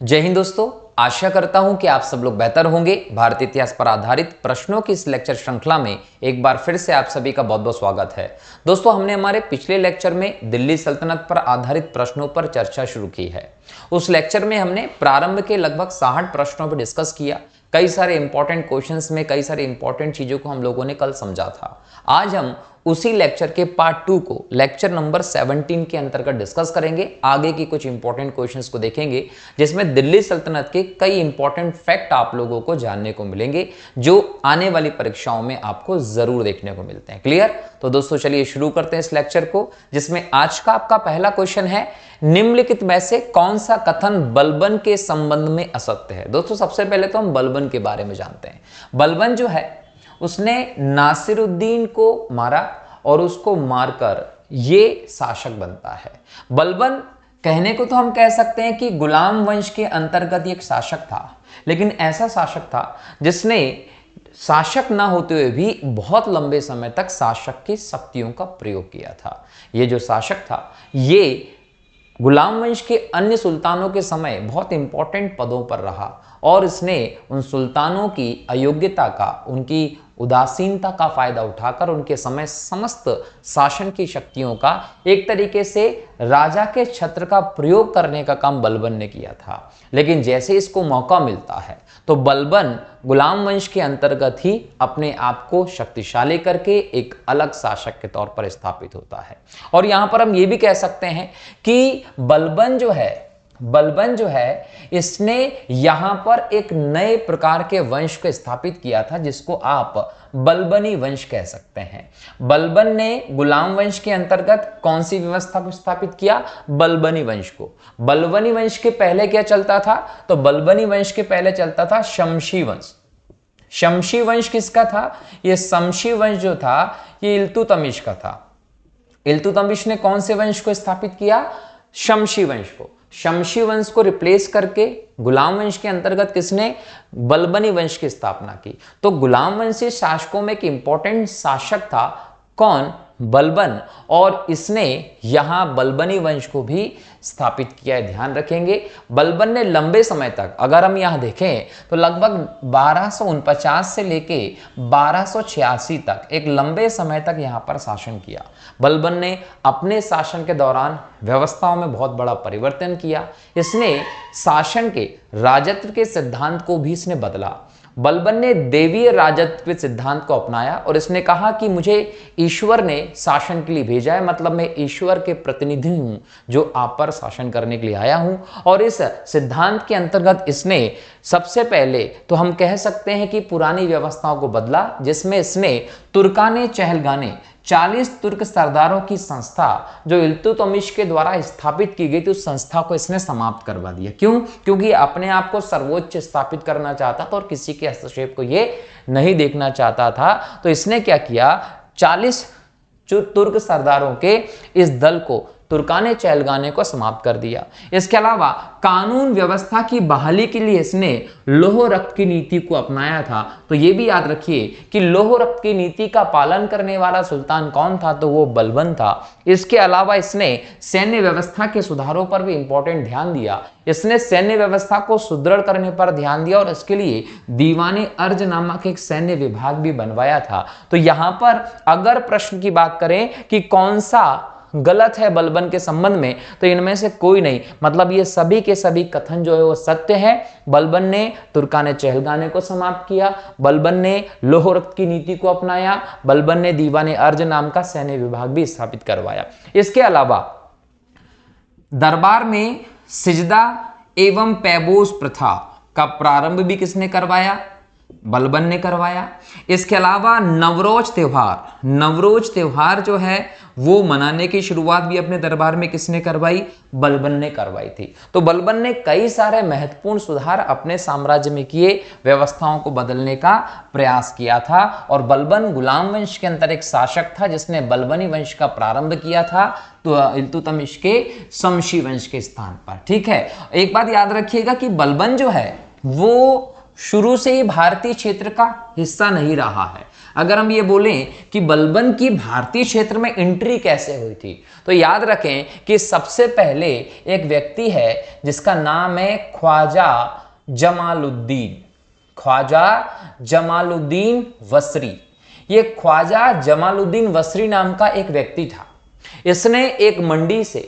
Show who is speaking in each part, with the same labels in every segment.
Speaker 1: जय हिंद दोस्तों, आशा करता हूं कि आप सब लोग बेहतर होंगे। भारतीय इतिहास पर आधारित प्रश्नों की इस लेक्चर श्रृंखला में एक बार फिर से आप सभी का बहुत बहुत स्वागत है। दोस्तों, हमने हमारे पिछले लेक्चर में दिल्ली सल्तनत पर आधारित प्रश्नों पर चर्चा शुरू की है। उस लेक्चर में हमने प्रारंभ के लगभग 60 प्रश्नों पर डिस्कस किया। कई सारे इंपॉर्टेंट क्वेश्चंस में कई सारी इंपॉर्टेंट चीजों को हम लोगों ने कल समझा था। आज हम उसी लेक्चर के पार्ट 2 को लेक्चर नंबर 17 के अंतर्गत डिस्कस करेंगे। आगे की कुछ इंपॉर्टेंट क्वेश्चंस को देखेंगे जिसमें दिल्ली सल्तनत के कई इंपॉर्टेंट फैक्ट आप लोगों को जानने को मिलेंगे जो आने वाली परीक्षाओं में आपको जरूर देखने को मिलते हैं। क्लियर? तो दोस्तों चलिए शुरू करते हैं इस लेक्चर को, जिसमें आज का आपका पहला क्वेश्चन है, निम्नलिखित में से कौन सा कथन बलबन के संबंध में असत्य है। दोस्तों सबसे पहले तो हम बलबन के बारे में जानते हैं। बलबन जो है उसने नासिरुद्दीन को मारा और उसको मारकर ये शासक बनता है। बलबन कहने को तो हम कह सकते हैं कि गुलाम वंश के अंतर्गत एक शासक था, लेकिन ऐसा शासक था जिसने शासक ना होते हुए भी बहुत लंबे समय तक शासक की शक्तियों का प्रयोग किया था। ये जो शासक था ये गुलाम वंश के अन्य सुल्तानों के समय बहुत इंपॉर्टेंट पदों पर रहा और इसने उन सुल्तानों की अयोग्यता का, उनकी उदासीनता का फायदा उठाकर उनके समय समस्त शासन की शक्तियों का एक तरीके से राजा के छत्र का प्रयोग करने का काम बलबन ने किया था। लेकिन जैसे इसको मौका मिलता है तो बलबन गुलाम वंश के अंतर्गत ही अपने आप को शक्तिशाली करके एक अलग शासक के तौर पर स्थापित होता है। और यहां पर हम ये भी कह सकते हैं कि बलबन जो है इसने यहां पर एक नए प्रकार के वंश को स्थापित किया था जिसको आप बलबनी वंश कह सकते हैं। बलबन ने गुलाम वंश के अंतर्गत कौन सी व्यवस्था को स्थापित किया? बलबनी वंश को। बलबनी वंश के पहले क्या चलता था? तो बलबनी वंश के पहले चलता था शमशी वंश। शमशी वंश किसका था? यह शमशी वंश जो था ये इल्तुतमिश का था। इल्तुतमिश ने कौन से वंश को स्थापित किया? शमशी वंश को। शमशी वंश को रिप्लेस करके गुलाम वंश के अंतर्गत किसने? बलबनी वंश की स्थापना की। तो गुलाम वंशी शासकों में एक इंपॉर्टेंट शासक था। कौन? बलबन। और इसने यहां बलबनी वंश को भी स्थापित किया है। ध्यान रखेंगे, बलबन ने लंबे समय तक, अगर हम यहां देखें तो लगभग 1249 से लेके 1286 तक एक लंबे समय तक यहां पर शासन किया। बलबन ने अपने शासन के दौरान व्यवस्थाओं में बहुत बड़ा परिवर्तन किया। इसने शासन के राजत्व के सिद्धांत को भी इसने बदला। बलबन ने देवीय राजत्व सिद्धांत को अपनाया और इसने कहा कि मुझे ईश्वर ने शासन के लिए भेजा है, मतलब मैं ईश्वर के प्रतिनिधि हूं जो आप पर शासन करने के लिए आया हूं। और इस सिद्धांत के अंतर्गत इसने सबसे पहले तो हम कह सकते हैं कि पुरानी व्यवस्थाओं को बदला, जिसमें इसने तुर्काने चहलगाने 40 तुर्क सरदारों की संस्था जो इल्तुतमिश के द्वारा स्थापित की गई थी उस संस्था को इसने समाप्त करवा दिया। क्यों? क्योंकि अपने आप को सर्वोच्च स्थापित करना चाहता था और किसी के हस्तक्षेप को ये नहीं देखना चाहता था। तो इसने क्या किया? 40 तुर्क सरदारों के इस दल को, तुर्काने चहलगाने को समाप्त कर दिया। इसके अलावा कानून व्यवस्था की बहाली के लिए इसने लौह रक्त की नीति को अपनाया था। तो यह भी याद रखिए कि लौह रक्त की नीति का पालन करने वाला सुल्तान कौन था? तो वो बलबन था। इसके अलावा इसने सैन्य व्यवस्था के सुधारों पर भी इंपॉर्टेंट ध्यान दिया। इसने सैन्य व्यवस्था को सुदृढ़ करने पर ध्यान दिया और इसके लिए दीवाने अर्ज नामक एक सैन्य विभाग भी बनवाया था। तो यहां पर अगर प्रश्न की बात करें कि कौन सा गलत है बलबन के संबंध में, तो इनमें से कोई नहीं, मतलब ये सभी के सभी कथन जो है वो सत्य है। बलबन ने तुर्काने चहलगाने को समाप्त किया, बलबन ने लौह रक्त की नीति को अपनाया, बलबन ने दीवाने अर्ज नाम का सैन्य विभाग भी स्थापित करवाया। इसके अलावा दरबार में सिजदा एवं पैबोस प्रथा का प्रारंभ भी किसने करवाया? बलबन ने करवाया। इसके अलावा नवरोज त्योहार जो है वो मनाने की शुरुआत भी अपने दरबार में किसने करवाई? बलबन ने करवाई थी। तो बलबन ने कई सारे महत्वपूर्ण सुधार अपने साम्राज्य में किए, व्यवस्थाओं को बदलने का प्रयास किया था। और बलबन गुलाम वंश के अंतर एक शासक था जिसने बलबनी वंश का प्रारंभ किया था तो इल्तुतमिश के शमशी वंश के स्थान पर। ठीक है, एक बात याद रखिएगा कि बलबन जो है वो शुरू से ही भारतीय क्षेत्र का हिस्सा नहीं रहा है। अगर हम ये बोलें कि बलबन की भारतीय क्षेत्र में एंट्री कैसे हुई थी, तो याद रखें कि सबसे पहले एक व्यक्ति है जिसका नाम है ख्वाजा जमालुद्दीन, ख्वाजा जमालुद्दीन वसरी। ये ख्वाजा जमालुद्दीन वसरी नाम का एक व्यक्ति था। इसने एक मंडी से,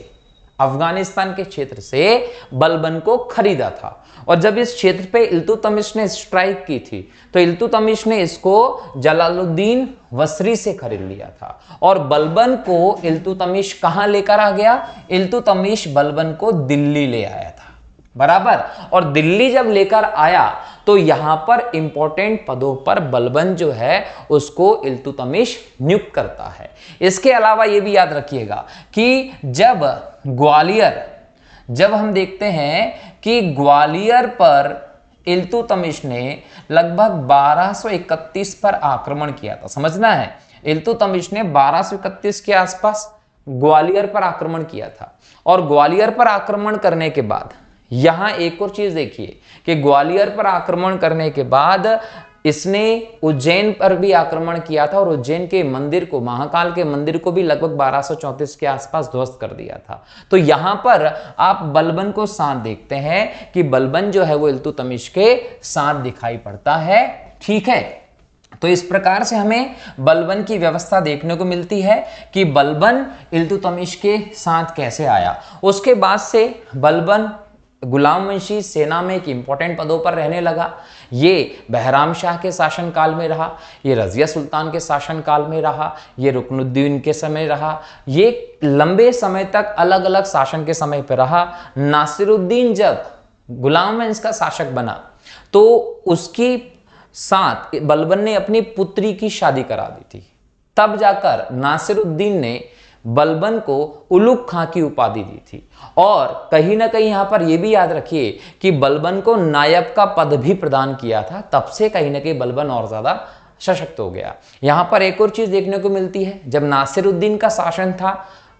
Speaker 1: अफगानिस्तान के क्षेत्र से बलबन को खरीदा था। और जब इस क्षेत्र पे इल्तुतमिश ने स्ट्राइक की थी तो इल्तुतमिश ने इसको जलालुद्दीन वसरी से खरीद लिया था। और बलबन को इल्तुतमिश कहां लेकर आ गया? इल्तुतमिश बलबन को दिल्ली ले आया था, बराबर। और दिल्ली जब लेकर आया तो यहां पर इंपॉर्टेंट पदों पर बलबन जो है उसको इल्तुतमिश नियुक्त करता है। इसके अलावा यह भी याद रखिएगा कि जब हम देखते हैं कि ग्वालियर पर इल्तुतमिश ने लगभग 1231 पर आक्रमण किया था। समझना है, इल्तुतमिश ने 1231 के आसपास ग्वालियर पर आक्रमण किया था। और ग्वालियर पर आक्रमण करने के बाद यहां एक और चीज देखिए कि ग्वालियर पर आक्रमण करने के बाद इसने उज्जैन पर भी आक्रमण किया था और उज्जैन के मंदिर को, महाकाल के मंदिर को भी लगभग 1234 के आसपास ध्वस्त कर दिया था। तो यहां पर आप बलबन को साथ देखते हैं कि बलबन जो है वो इल्तुतमिश के साथ दिखाई पड़ता है। ठीक है, तो इस प्रकार से हमें बलबन की व्यवस्था देखने को मिलती है कि बलबन इल्तुतमिश के साथ कैसे आया। उसके बाद से बलबन गुलाम वंशी सेना में एक इंपॉर्टेंट पदों पर रहने लगा। ये बहराम शाह के शासनकाल में रहा, ये रजिया सुल्तान के शासनकाल में रहा, ये रुकनुद्दीन के समय रहा, ये लंबे समय तक अलग अलग शासन के समय पर रहा। नासिरुद्दीन जब गुलाम वंश का शासक बना तो उसकी साथ बलबन ने अपनी पुत्री की शादी करा दी थी। तब जाकर नासिरुद्दीन ने बलबन को उलुग खां की उपाधि दी थी। और कहीं ना कहीं यहां पर यह भी याद रखिए कि बलबन को नायब का पद भी प्रदान किया था। तब से कहीं ना कहीं बलबन और ज्यादा सशक्त हो गया। यहां पर एक और चीज देखने को मिलती है, जब नासिरुद्दीन का शासन था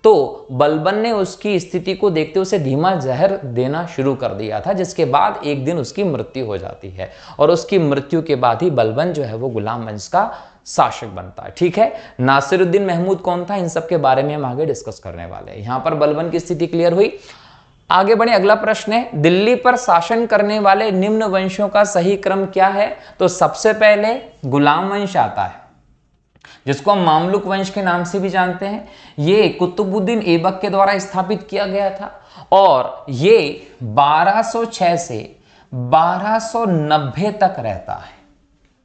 Speaker 1: तो बलबन ने उसकी स्थिति को देखते उसे धीमा जहर देना शुरू कर दिया था, जिसके बाद एक दिन उसकी मृत्यु हो जाती है। और उसकी मृत्यु के बाद ही बलबन जो है वो गुलाम वंश का शासक बनता है। ठीक है, नासिरुद्दीन महमूद कौन था, इन सब के बारे में हम आगे डिस्कस करने वाले हैं। यहां पर बलबन की स्थिति क्लियर हुई। आगे बढ़े, अगला प्रश्न है, दिल्ली पर शासन करने वाले निम्न वंशों का सही क्रम क्या है? तो सबसे पहले गुलाम वंश आता है, जिसको हम मामलुक वंश के नाम से भी जानते हैं। ये कुतुबुद्दीन ऐबक के द्वारा स्थापित किया गया था और ये 1206 से 1290 तक रहता है।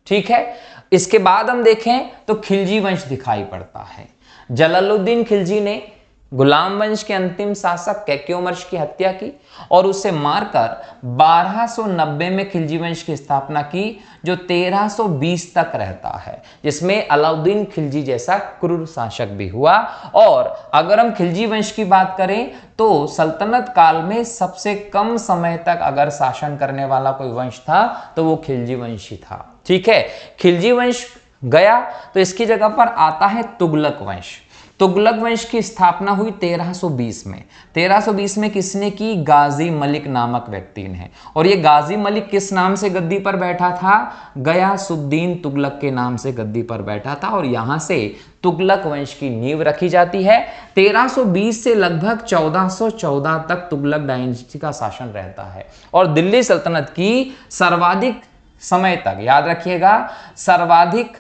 Speaker 1: ठीक है, इसके बाद हम देखें तो खिलजी वंश दिखाई पड़ता है। जलालुद्दीन खिलजी ने गुलाम वंश के अंतिम शासक कैक्योमर्श की हत्या की और उसे मारकर 1290 में खिलजी वंश की स्थापना की, जो 1320 तक रहता है, जिसमें अलाउद्दीन खिलजी जैसा क्रूर शासक भी हुआ। और अगर हम खिलजी वंश की बात करें तो सल्तनत काल में सबसे कम समय तक अगर शासन करने वाला कोई वंश था तो वो खिलजी वंश ही था। ठीक है, खिलजी वंश गया तो इसकी जगह पर आता है तुगलक वंश। तुगलक वंश की स्थापना हुई 1320 में। 1320 में किसने की? गाजी मलिक नामक व्यक्ति ने। और ये गाजी मलिक किस नाम से गद्दी पर बैठा था? गयासुद्दीन तुगलक के नाम से गद्दी पर बैठा था और यहां से तुगलक वंश की नींव रखी जाती है। 1320 से लगभग 1414 तक तुगलक डायनेस्टी का शासन रहता है। और दिल्ली सल्तनत की सर्वाधिक समय तक, याद रखिएगा, सर्वाधिक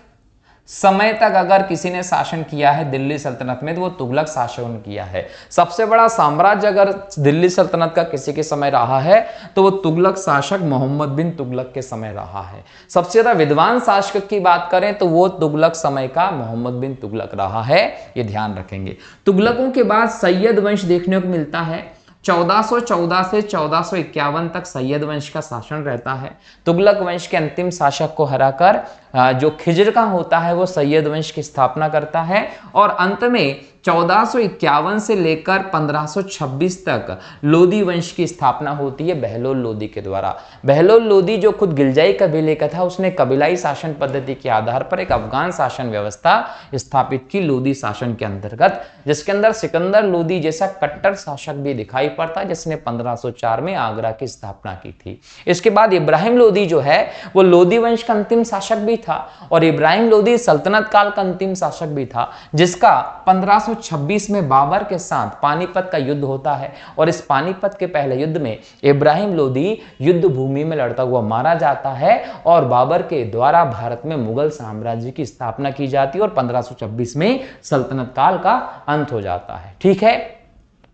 Speaker 1: समय तक अगर किसी ने शासन किया है दिल्ली सल्तनत में तो वो तुगलक शासन किया है। सबसे बड़ा साम्राज्य अगर दिल्ली सल्तनत का किसी के समय रहा है तो वो तुगलक शासक मोहम्मद बिन तुगलक के समय रहा है। सबसे ज्यादा विद्वान शासक की बात करें तो वो तुगलक समय का मोहम्मद बिन तुगलक रहा है, ये ध्यान रखेंगे। तुगलकों के बाद सैयद वंश देखने को मिलता है। 1414 से 1451 तक सैयद वंश का शासन रहता है। तुगलक वंश के अंतिम शासक को हराकर जो खिज्र का होता है वो सैयद वंश की स्थापना करता है और अंत में 1451 से लेकर 1526 तक लोदी वंश की स्थापना होती है बहलोल लोदी के द्वारा। बहलोल लोदी जो खुद गिलजाई कबीले का था, उसने कबीलाई शासन पद्धति के आधार पर एक अफगान शासन व्यवस्था स्थापित की लोदी शासन के अंतर्गत, जिसके अंदर सिकंदर लोदी जैसा कट्टर शासक भी दिखाई पड़ता है, जिसने 1504 में आगरा की स्थापना की थी। इसके बाद इब्राहिम लोदी जो है वो लोदी वंश का अंतिम शासक भी था और इब्राहिम लोदी सल्तनत काल का अंतिम शासक भी था, जिसका 1526 में बाबर के साथ पानीपत का युद्ध होता है। और इस पानीपत के पहले युद्ध में इब्राहिम लोदी युद्ध भूमि में लड़ता हुआ मारा जाता है और बाबर के द्वारा भारत में मुगल साम्राज्य की स्थापना की जाती है और 1526 में सल्तनत काल का अंत हो जाता है। ठीक है,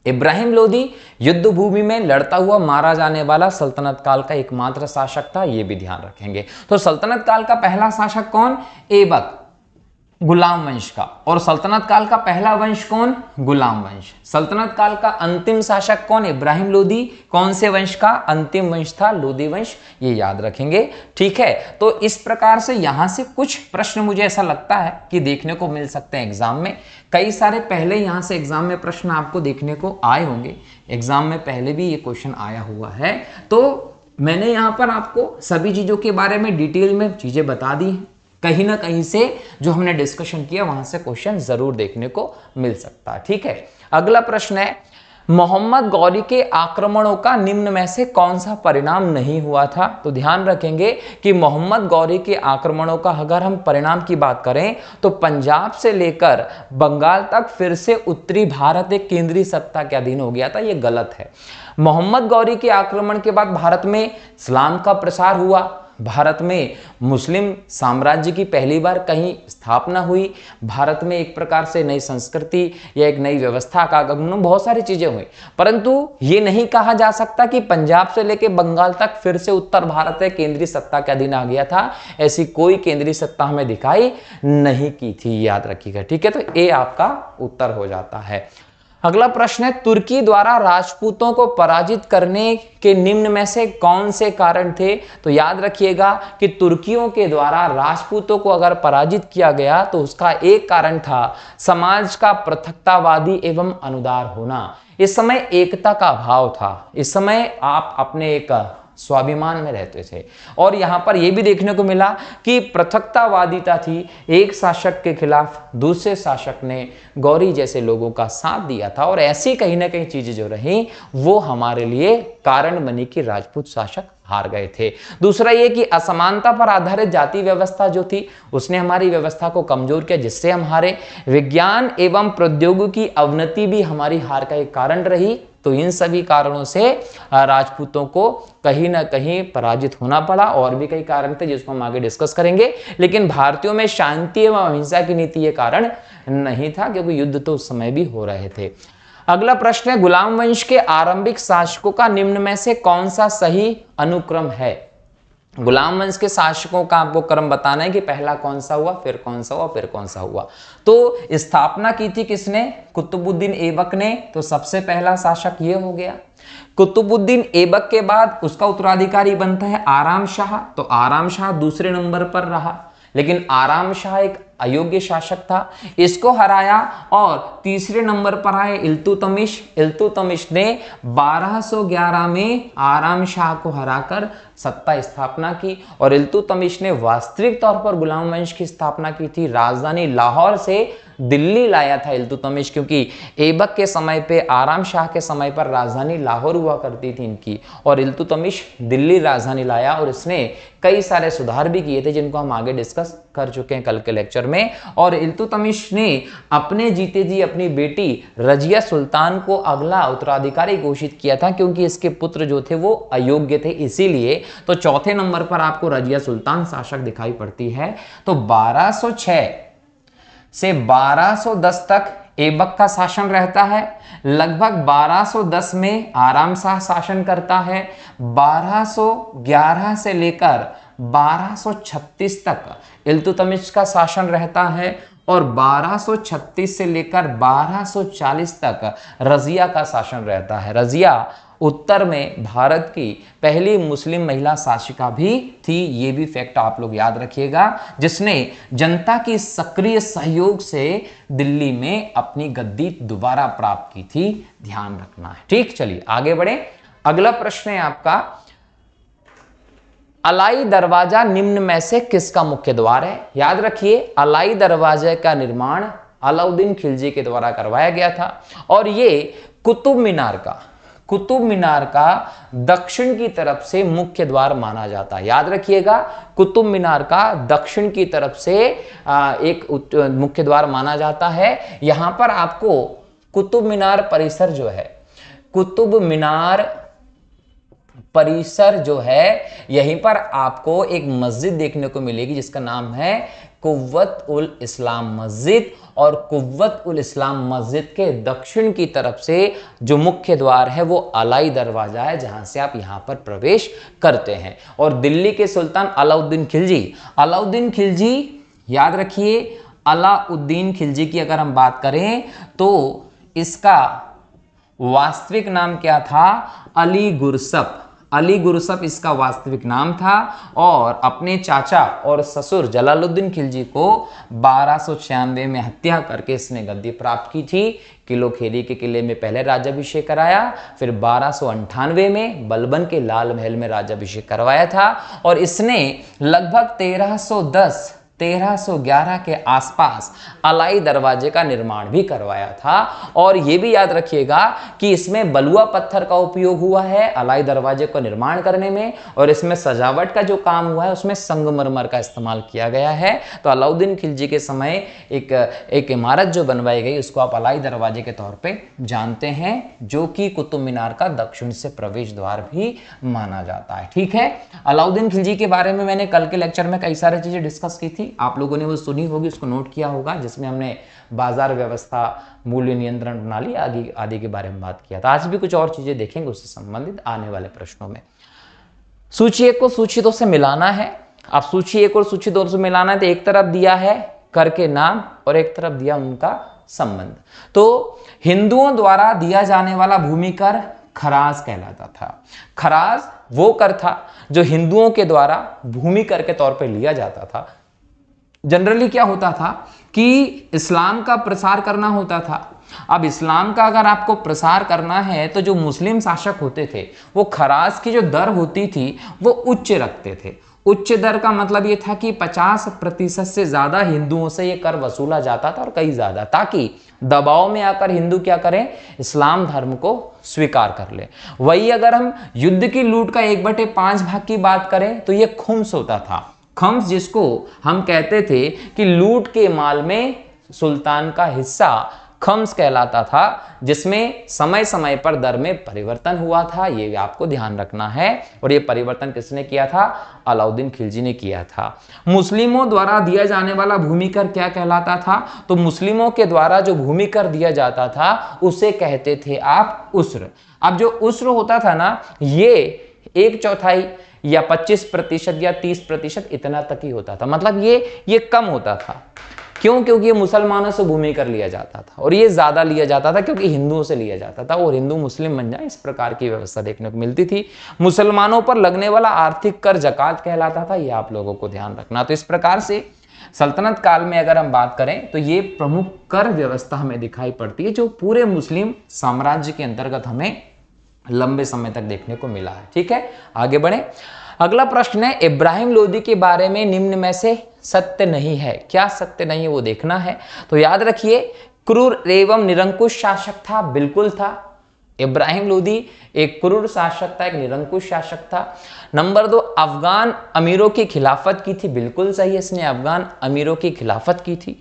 Speaker 1: इब्राहिम लोदी युद्ध भूमि में लड़ता हुआ मारा जाने वाला सल्तनत काल का एकमात्र शासक था, यह भी ध्यान रखेंगे। तो सल्तनत काल का पहला शासक कौन? ऐबक, गुलाम वंश का। और सल्तनत काल का पहला वंश कौन? गुलाम वंश। सल्तनत काल का अंतिम शासक कौन? इब्राहिम लोदी। कौन से वंश का? अंतिम वंश था लोदी वंश, ये याद रखेंगे। ठीक है, तो इस प्रकार से यहां से कुछ प्रश्न मुझे ऐसा लगता है कि देखने को मिल सकते हैं एग्जाम में। कई सारे पहले यहां से एग्जाम में प्रश्न आपको देखने को आए होंगे, एग्जाम में पहले भी ये क्वेश्चन आया हुआ है। तो मैंने यहां पर आपको सभी चीजों के बारे में डिटेल में चीजें बता दी हैं। कहीं ना कहीं से जो हमने डिस्कशन किया वहां से क्वेश्चन जरूर देखने को मिल सकता है। ठीक है, अगला प्रश्न है, मोहम्मद गौरी के आक्रमणों का निम्न में से कौन सा परिणाम नहीं हुआ था? तो ध्यान रखेंगे कि मोहम्मद गौरी के आक्रमणों का अगर हम परिणाम की बात करें तो पंजाब से लेकर बंगाल तक फिर से उत्तरी भारत एक केंद्रीय सत्ता के अधीन हो गया था, यह गलत है। मोहम्मद गौरी के आक्रमण के बाद भारत में इस्लाम का प्रसार हुआ, भारत में मुस्लिम साम्राज्य की पहली बार कहीं स्थापना हुई, भारत में एक प्रकार से नई संस्कृति या एक नई व्यवस्था का आगमन, बहुत सारी चीजें हुई। परंतु ये नहीं कहा जा सकता कि पंजाब से लेकर बंगाल तक फिर से उत्तर भारत है केंद्रीय सत्ता के अधीन आ गया था। ऐसी कोई केंद्रीय सत्ता हमें दिखाई नहीं की थी, याद रखिएगा। ठीक है, तो ये आपका उत्तर हो जाता है। अगला प्रश्न है, तुर्की द्वारा राजपूतों को पराजित करने के निम्न में से कौन से कारण थे? तो याद रखिएगा कि तुर्कियों के द्वारा राजपूतों को अगर पराजित किया गया तो उसका एक कारण था समाज का पृथकतावादी एवं अनुदार होना। इस समय एकता का अभाव था, इस समय आप अपने एक स्वाभिमान में रहते थे। और यहां पर यह भी देखने को मिला कि पृथकतावादिता थी, एक शासक के खिलाफ दूसरे शासक ने गौरी जैसे लोगों का साथ दिया था। और ऐसी कहीं ना कहीं चीजें जो रही वो हमारे लिए कारण बनी कि राजपूत शासक हार गए थे। दूसरा ये कि असमानता पर आधारित जाति व्यवस्था जो थी उसने हमारी व्यवस्था को कमजोर किया, जिससे हम हारे। विज्ञान एवं प्रौद्योगिकी की अवनति भी हमारी हार का एक कारण रही। तो इन सभी कारणों से राजपूतों को कहीं ना कहीं पराजित होना पड़ा। और भी कई कारण थे जिसको हम आगे डिस्कस करेंगे, लेकिन भारतीयों में शांति एवं अहिंसा की नीति ये कारण नहीं था, क्योंकि युद्ध तो उस समय भी हो रहे थे। अगला प्रश्न है, गुलाम वंश के आरंभिक शासकों का निम्न में से कौन सा सही अनुक्रम है? गुलाम वंश के शासकों का आपको क्रम बताना है कि पहला कौन सा हुआ, फिर कौन सा हुआ, फिर कौन सा हुआ। तो स्थापना की थी किसने? कुतुबुद्दीन ऐबक ने। तो सबसे पहला शासक ये हो गया। कुतुबुद्दीन ऐबक के बाद उसका उत्तराधिकारी बनता है आराम शाह। तो आराम शाह दूसरे नंबर पर रहा, लेकिन आराम शाह एक अयोग्य शासक था, इसको हराया। और तीसरे नंबर पर आए इल्तुतमिश। इल्तुतमिश ने 1211 में आराम शाह को हराकर सत्ता स्थापना की। और इल्तुतमिश ने वास्तविक तौर पर गुलाम वंश की स्थापना की थी। राजधानी लाहौर से दिल्ली लाया था इल्तुतमिश, क्योंकि ऐबक के समय पे, आराम शाह के समय पर राजधानी लाहौर हुआ करती थी इनकी, और इल्तुतमिश दिल्ली राजधानी लाया। और इसने कई सारे सुधार भी किए थे जिनको हम आगे डिस्कस कर चुके हैं कल के लेक्चर में। और इल्तुतमिश ने अपने जीते जी अपनी बेटी रजिया सुल्तान को अगला उत्तराधिकारी घोषित किया था, क्योंकि इसके पुत्र जो थे वो अयोग्य थे, इसीलिए। तो चौथे नंबर पर आपको रजिया सुल्तान शासक दिखाई पड़ती है। तो 1206 से 1210 तक ऐबक का शासन रहता है। लगभग 1210 में आराम शाह शासन करता है। 1211 से लेकर 1236 तक इल्तुतमिश का शासन रहता है। और 1236 से लेकर 1240 तक रजिया का शासन रहता है। रजिया उत्तर में भारत की पहली मुस्लिम महिला शासिका भी थी, ये भी फैक्ट आप लोग याद रखिएगा, जिसने जनता की सक्रिय सहयोग से दिल्ली में अपनी गद्दी दोबारा प्राप्त की थी। ध्यान रखना है। ठीक, चलिए आगे बढ़े। अगला प्रश्न है आपका, अलाई दरवाजा निम्न में से किसका मुख्य द्वार है? याद रखिए, अलाई दरवाजे का निर्माण अलाउद्दीन खिलजी के द्वारा करवाया गया था। और ये कुतुब मीनार का कुतुब मीनार का दक्षिण की तरफ से मुख्य द्वार माना जाता है। याद रखिएगा, कुतुब मीनार का दक्षिण की तरफ से एक मुख्य द्वार माना जाता है। यहां पर आपको कुतुब मीनार परिसर जो है, कुतुब मीनार परिसर जो है, यहीं पर आपको एक मस्जिद देखने को मिलेगी जिसका नाम है कुव्वत उल इस्लाम मस्जिद। और कुव्वत उल इस्लाम मस्जिद के दक्षिण की तरफ से जो मुख्य द्वार है वो अलाई दरवाजा है, जहां से आप यहां पर प्रवेश करते हैं। और दिल्ली के सुल्तान अलाउद्दीन खिलजी, अलाउद्दीन खिलजी याद रखिए, अलाउद्दीन खिलजी की अगर हम बात करें तो इसका वास्तविक नाम क्या था? अली गुरसप। अली गुरसप इसका वास्तविक नाम था। और अपने चाचा और ससुर जलालुद्दीन खिलजी को 1296 में हत्या करके इसने गद्दी प्राप्त की थी। किलो खेरी के किले में पहले राज्याभिषेक कराया, फिर 1298 में बलबन के लाल महल में राज्याभिषेक करवाया था। और इसने लगभग 1311 के आसपास अलाई दरवाजे का निर्माण भी करवाया था। और यह भी याद रखिएगा कि इसमें बलुआ पत्थर का उपयोग हुआ है अलाई दरवाजे को निर्माण करने में, और इसमें सजावट का जो काम हुआ है उसमें संगमरमर का इस्तेमाल किया गया है। तो अलाउद्दीन खिलजी के समय एक इमारत जो बनवाई गई उसको आप अलाई दरवाजे के तौर पे जानते हैं, जो कि कुतुब मीनार का दक्षिण से प्रवेश द्वार भी माना जाता है। ठीक है, अलाउद्दीन खिलजी के बारे में मैंने कल के लेक्चर में कई सारी चीजें डिस्कस की थी, आप लोगों ने वो सुनी होगी, उसको नोट किया होगा, जिसमें हमने बाजार व्यवस्था, मूल्य नियंत्रण प्रणाली आदि के बारे में बात किया था। आज भी कुछ और चीजें देखेंगे उससे संबंधित आने वाले प्रश्नों में। सूची 1 को सूची 2 से मिलाना है। अब सूची 1 और सूची 2 से मिलाना है तो एक तरफ दिया है कर के नाम और एक तरफ दिया उनका संबंध। तो हिंदुओं द्वारा दिया जाने वाला भूमि कर खराज कहलाता था। खराज वो कर था जो हिंदुओं के द्वारा भूमि कर के तौर पे लिया जाता था। जनरली क्या होता था कि इस्लाम का प्रसार करना होता था। अब इस्लाम का अगर आपको प्रसार करना है तो जो मुस्लिम शासक होते थे वो खराज की जो दर होती थी वो उच्च रखते थे। उच्च दर का मतलब ये था कि 50% से ज्यादा हिंदुओं से ये कर वसूला जाता था, और कई ज्यादा, ताकि दबाव में आकर हिंदू क्या करें? इस्लाम धर्म को स्वीकार कर ले। वही अगर हम युद्ध की लूट का 1/5 भाग की बात करें तो ये खुम्स होता था। खम्स जिसको हम कहते थे कि लूट के माल में सुल्तान का हिस्सा खम्स कहलाता था, जिसमें समय समय पर दर में परिवर्तन हुआ था। ये आपको ध्यान रखना है। और ये परिवर्तन किसने किया था? अलाउद्दीन खिलजी ने किया था। मुस्लिमों द्वारा दिया जाने वाला भूमि कर क्या कहलाता था? तो मुस्लिमों के द्वारा जो भूमि कर दिया जाता था उसे कहते थे आप उस्र। अब जो उस्र होता था ना, ये 1/4 या 25% या 30% इतना तक ही होता था। मतलब ये कम होता था। क्यों? क्योंकि ये मुसलमानों से भूमि कर लिया जाता था, और ये ज्यादा लिया जाता था क्योंकि हिंदुओं से लिया जाता था, और हिंदू मुस्लिम बन जाए इस प्रकार की व्यवस्था देखने को मिलती थी। मुसलमानों पर लगने वाला आर्थिक कर जकात कहलाता था। ये आप लोगों को ध्यान रखना। तो इस प्रकार से सल्तनत काल में अगर हम बात करें तो ये प्रमुख कर व्यवस्था हमें दिखाई पड़ती है, जो पूरे मुस्लिम साम्राज्य के अंतर्गत हमें लंबे समय तक देखने को मिला है। ठीक है, आगे बढ़े। अगला प्रश्न है, इब्राहिम लोदी के बारे में निम्न में से सत्य नहीं है। क्या सत्य नहीं है वो देखना है। तो याद रखिए, क्रूर एवं निरंकुश शासक था, बिल्कुल था। इब्राहिम लोदी एक क्रूर शासक था, एक निरंकुश शासक था। नंबर 2, अफगान अमीरों की खिलाफत की थी, बिल्कुल सही, इसने अफगान अमीरों की खिलाफत की थी।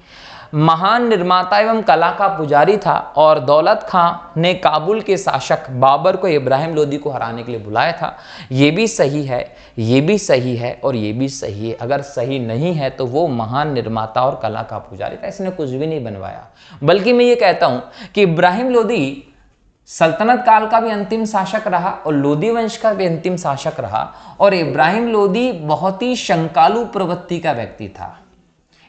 Speaker 1: महान निर्माता एवं कला का पुजारी था, और दौलत खां ने काबुल के शासक बाबर को इब्राहिम लोदी को हराने के लिए बुलाया था। ये भी सही है, ये भी सही है, और ये भी सही है। अगर सही नहीं है तो वो महान निर्माता और कला का पुजारी था, इसने कुछ भी नहीं बनवाया। बल्कि मैं ये कहता हूं कि इब्राहिम लोदी सल्तनत काल का भी अंतिम शासक रहा और लोदी वंश का भी अंतिम शासक रहा। और इब्राहिम लोदी बहुत ही शंकालु प्रवृत्ति का व्यक्ति था।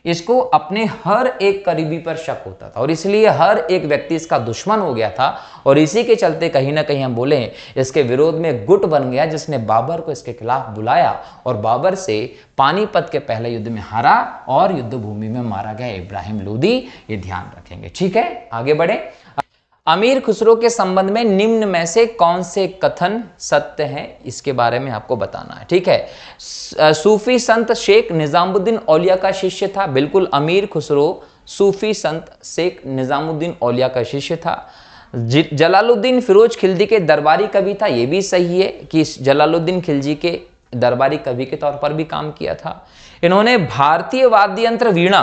Speaker 1: इसको अपने हर एक करीबी पर शक होता था, और इसलिए हर एक व्यक्ति इसका दुश्मन हो गया था। और इसी के चलते कहीं ना कहीं हम बोले इसके विरोध में गुट बन गया, जिसने बाबर को इसके खिलाफ बुलाया, और बाबर से पानीपत के पहले युद्ध में हारा और युद्ध भूमि में मारा गया इब्राहिम लोदी। ये ध्यान रखेंगे। ठीक है, आगे बढ़े। अमीर खुसरो के संबंध में निम्न में से कौन से कथन सत्य हैं, इसके बारे में आपको बताना है। ठीक है, सूफी संत शेख निजामुद्दीन औलिया का शिष्य था, बिल्कुल। अमीर खुसरो सूफी संत शेख निजामुद्दीन औलिया का शिष्य था। जलालुद्दीन फिरोज खिलजी के दरबारी कवि था, यह भी सही है कि जलालुद्दीन खिलजी के दरबारी कवि के तौर पर भी काम किया था। इन्होंने भारतीय वाद्य यंत्र वीणा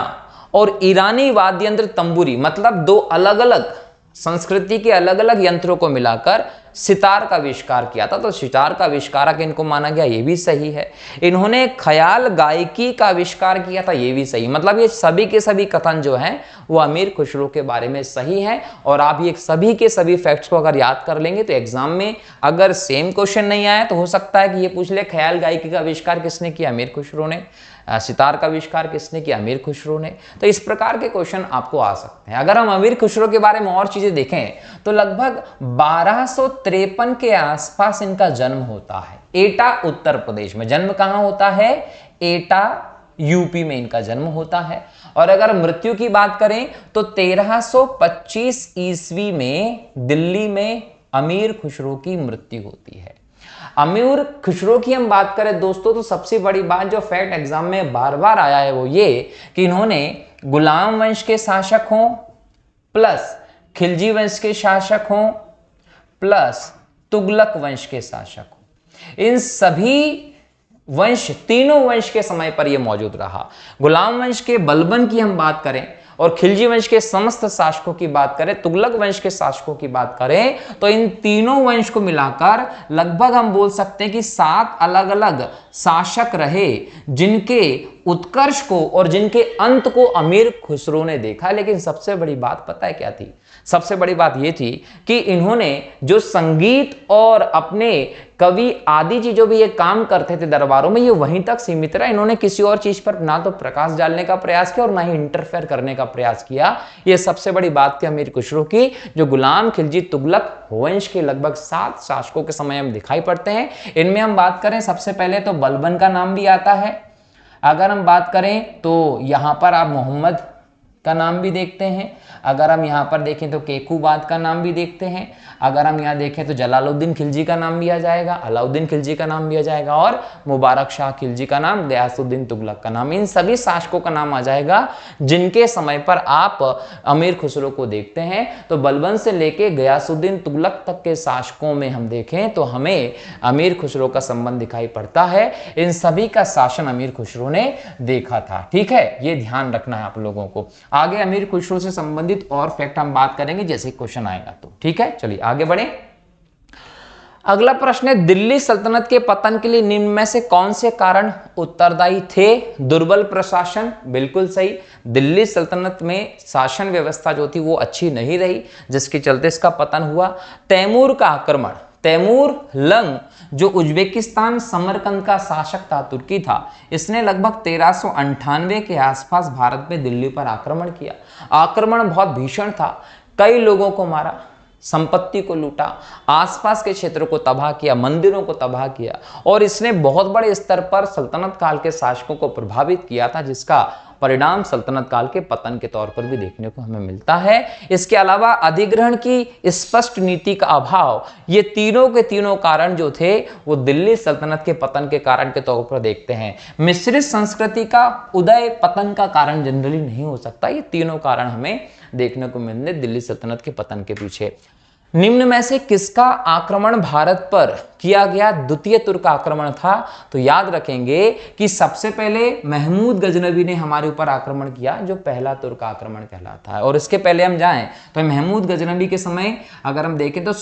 Speaker 1: और ईरानी वाद्य यंत्र तंबूरी, मतलब दो अलग अलग संस्कृति के अलग अलग यंत्रों को मिलाकर सितार का आविष्कार किया था। तो सितार का आविष्कारक इनको माना गया, ये भी सही है। इन्होंने ख्याल गायकी का आविष्कार किया था, ये भी सही। मतलब ये सभी के सभी कथन जो हैं वो अमीर खुसरो के बारे में सही है। और आप ये सभी के सभी फैक्ट्स को अगर याद कर लेंगे तो एग्जाम में अगर सेम क्वेश्चन नहीं आया तो हो सकता है कि ये पूछ ले ख्याल गायकी का आविष्कार किसने किया, अमीर खुसरो ने। सितार का आविष्कार किसने किया, अमीर खुसरो ने। तो इस प्रकार के क्वेश्चन आपको आ सकते हैं। अगर हम अमीर खुसरो के बारे में और चीजें देखें तो लगभग 1253 के आसपास इनका जन्म होता है, एटा उत्तर प्रदेश में। जन्म कहां होता है, एटा यूपी में इनका जन्म होता है। और अगर मृत्यु की बात करें तो 1325 ईस्वी में दिल्ली में अमीर खुसरो की मृत्यु होती है। अमीर खुसरो की हम बात करें दोस्तों तो सबसे बड़ी बात जो फैक्ट एग्जाम में बार बार आया है वो ये कि इन्होंने गुलाम वंश के शासक हों प्लस खिलजी वंश के शासक हों प्लस तुगलक वंश के शासक हों, इन सभी वंश, तीनों वंश के समय पर यह मौजूद रहा। गुलाम वंश के बलबन की हम बात करें और खिलजी वंश के समस्त शासकों की बात करें, तुगलक वंश के शासकों की बात करें, तो इन तीनों वंश को मिलाकर लगभग हम बोल सकते हैं कि 7 अलग अलग शासक रहे जिनके उत्कर्ष को और जिनके अंत को अमीर खुसरो ने देखा। लेकिन सबसे बड़ी बात पता है क्या थी, सबसे बड़ी बात यह थी कि इन्होंने जो संगीत और अपने कवि आदि चीजों भी ये काम करते थे दरबारों में, ये वहीं तक सीमित रहा। इन्होंने किसी और चीज पर ना तो प्रकाश डालने का प्रयास किया और ना ही इंटरफेयर करने का प्रयास किया। ये सबसे बड़ी बात थी अमीर खुसरो की, जो गुलाम खिलजी तुगलक वंश के लगभग 7 शासकों के समय हम दिखाई पड़ते हैं। इनमें हम बात करें सबसे पहले तो बलबन का नाम भी आता है। अगर हम बात करें तो यहां पर आप मोहम्मद का नाम भी देखते हैं। अगर हम यहाँ पर देखें तो केकूबाद का नाम भी देखते हैं। अगर हम यहाँ देखें तो जलालुद्दीन खिलजी का नाम भी आ जाएगा, अलाउद्दीन खिलजी का नाम भी आ जाएगा और मुबारक शाह खिलजी का नाम, गयासुद्दीन तुगलक का नाम, इन सभी शासकों का नाम आ जाएगा जिनके समय पर आप अमीर खुसरो को देखते हैं। तो बलबन से लेके गयासुद्दीन तुगलक तक के शासकों में हम देखें तो हमें अमीर खुसरो का संबंध दिखाई पड़ता है। इन सभी का शासन अमीर खुसरो ने देखा था। ठीक है, ये ध्यान रखना है आप लोगों को। आगे अमीर खुसरो से संबंधित और फैक्ट हम बात करेंगे जैसे क्वेश्चन आएगा तो। ठीक है, चलिए आगे बढ़े। अगला प्रश्न है, दिल्ली सल्तनत के पतन के लिए निम्न में से कौन से कारण उत्तरदायी थे? दुर्बल प्रशासन, बिल्कुल सही। दिल्ली सल्तनत में शासन व्यवस्था जो थी वो अच्छी नहीं रही, जिसके चलते इसका पतन हुआ। तैमूर का आक्रमण, तैमूर लंग जो उज्बेकिस्तान समरकंद का शासक था, तुर्की था, इसने लगभग 1398 के आसपास भारत में दिल्ली पर आक्रमण किया। आक्रमण बहुत भीषण था, कई लोगों को मारा, संपत्ति को लूटा, आसपास के क्षेत्रों को तबाह किया, मंदिरों को तबाह किया और इसने बहुत बड़े स्तर पर सल्तनत काल के शासकों को प्रभावित किया था, जिसका परिणाम सल्तनत काल के पतन के तौर पर भी देखने को हमें मिलता है। इसके अलावा अधिग्रहण की स्पष्ट नीति का अभाव, ये तीनों के तीनों कारण जो थे वो दिल्ली सल्तनत के पतन के कारण के तौर पर देखते हैं। मिश्रित संस्कृति का उदय पतन का कारण जनरली नहीं हो सकता। ये तीनों कारण हमें देखने को मिलने दिल्ली सल्तनत के पतन के पीछे। निम्न में से किसका आक्रमण भारत पर किया गया द्वितीय तुर्क आक्रमण था? तो याद रखेंगे कि सबसे पहले महमूद गजनवी ने हमारे ऊपर आक्रमण किया, जो पहला तुर्क आक्रमण कहलाता है। और इसके पहले हम जाएं तो महमूद गजनवी के समय अगर हम देखें तो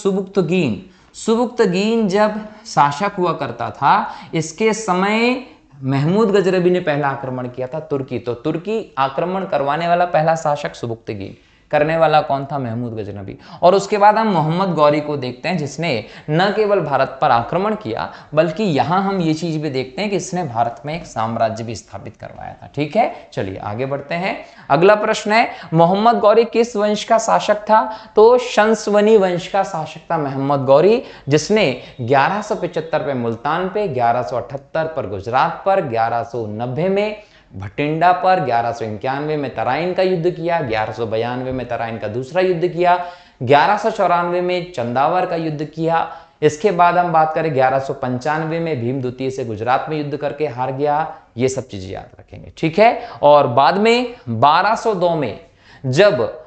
Speaker 1: सुबुक्तगीन जब शासक हुआ करता था, इसके समय महमूद गजनवी ने पहला आक्रमण किया था तुर्की। तो तुर्की आक्रमण करवाने वाला पहला शासक सुबुक्तगीन, करने वाला कौन था? महमूद गजनवी। और उसके बाद हम मोहम्मद गौरी को देखते हैं, जिसने न केवल भारत पर आक्रमण किया बल्कि यहां हम ये चीज भी देखते हैं कि इसने भारत में एक साम्राज्य भी स्थापित करवाया था। ठीक है, चलिए आगे बढ़ते हैं। अगला प्रश्न है, मोहम्मद गौरी किस वंश का शासक था? तो शंसवनी वंश का शासक था मोहम्मद गौरी, जिसने 1175 पे मुल्तान पे, 1178 पर गुजरात पर, 1190 में भटिंडा पर, 1191 में तराइन का युद्ध किया, 1192 में तराइन का दूसरा युद्ध किया, 1194 में चंदावर का युद्ध किया। इसके बाद हम बात करें 1195 में भीम द्वितीय से गुजरात में युद्ध करके हार गया। ये सब चीजें याद रखेंगे। ठीक है, और बाद में 1202 में जब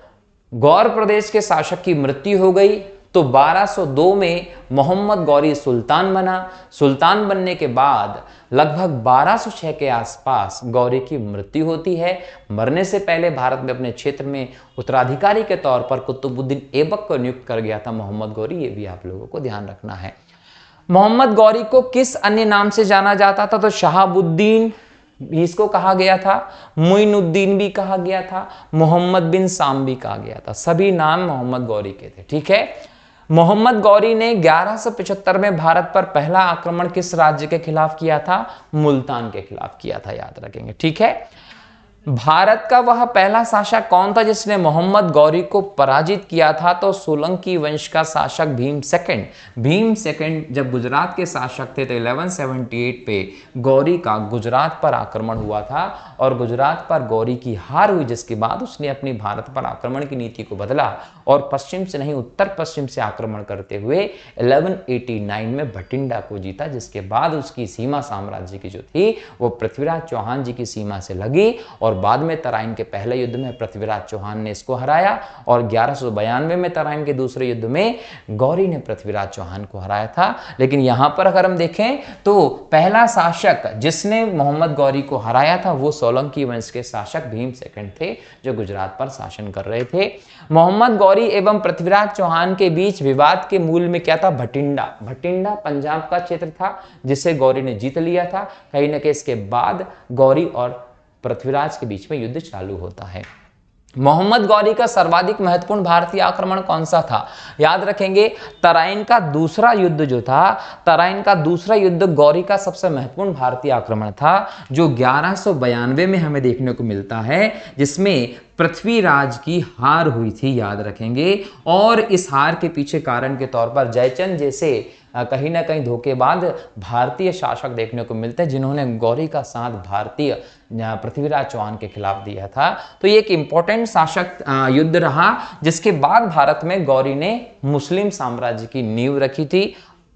Speaker 1: गौर प्रदेश के शासक की मृत्यु हो गई तो 1202 में मोहम्मद गौरी सुल्तान बना। सुल्तान बनने के बाद लगभग 1206 के आसपास गौरी की मृत्यु होती है। मरने से पहले भारत में अपने क्षेत्र में उत्तराधिकारी के तौर पर कुतुबुद्दीन ऐबक को नियुक्त कर गया था मोहम्मद गौरी, ये भी आप लोगों को ध्यान रखना है। मोहम्मद गौरी को किस अन्य नाम से जाना जाता था? तो शहाबुद्दीन भी इसको कहा गया था, मुइनुद्दीन भी कहा गया था, मोहम्मद बिन साम भी कहा गया था। सभी नाम मोहम्मद गौरी के थे। ठीक है। मोहम्मद गौरी ने 1175 में भारत पर पहला आक्रमण किस राज्य के खिलाफ किया था? मुल्तान के खिलाफ किया था, याद रखेंगे। ठीक है। भारत का वह पहला शासक कौन था जिसने मोहम्मद गौरी को पराजित किया था? तो सोलंकी वंश का शासक भीम सेकंड जब गुजरात के शासक थे तो 1178 पे गौरी का गुजरात पर आक्रमण हुआ था और गुजरात पर गौरी की हार हुई, जिसके बाद उसने अपनी भारत पर आक्रमण की नीति को बदला और पश्चिम से नहीं उत्तर पश्चिम से आक्रमण करते हुए 1189 में भटिंडा को जीता, जिसके बाद उसकी सीमा साम्राज्य की जो थी वो पृथ्वीराज चौहान जी की सीमा से लगी और बाद में तराइन के पहले युद्ध में पृथ्वीराज चौहान ने इसको हराया और 1192 में तराइन के दूसरे युद्ध में गौरी ने पृथ्वीराज चौहान को हराया था। लेकिन यहां पर अगर हम देखें तो पहला शासक जिसने मोहम्मद गौरी को हराया था वो सोलंकी वंश के शासक भीम सेकंड थे, जो गुजरात पर शासन कर रहे थे। मोहम्मद गौरी एवं पृथ्वीराज चौहान के बीच विवाद के मूल में क्या था? भटिंडा पंजाब का क्षेत्र था जिसे गौरी ने जीत लिया था। कहीं ना कहीं इसके बाद गौरी और पृथ्वीराज के बीच में युद्ध चालू होता है। मोहम्मद गौरी का सर्वाधिक महत्वपूर्ण भारतीय आक्रमण कौन सा था? याद रखेंगे तराइन का दूसरा युद्ध जो था, तराइन का दूसरा युद्ध गौरी का सबसे महत्वपूर्ण भारतीय आक्रमण था, जो 1192 में हमें देखने को मिलता है, जिसमें पृथ्वीराज की हार हुई थी, याद रखेंगे। और इस हार के पीछे कारण के तौर पर जयचंद जैसे कहीं ना कहीं धोखेबाज भारतीय शासक देखने को मिलते हैं, जिन्होंने गौरी का साथ भारतीय पृथ्वीराज चौहान के खिलाफ दिया था। तो ये एक इंपॉर्टेंट शासक युद्ध रहा, जिसके बाद भारत में गौरी ने मुस्लिम साम्राज्य की नींव रखी थी।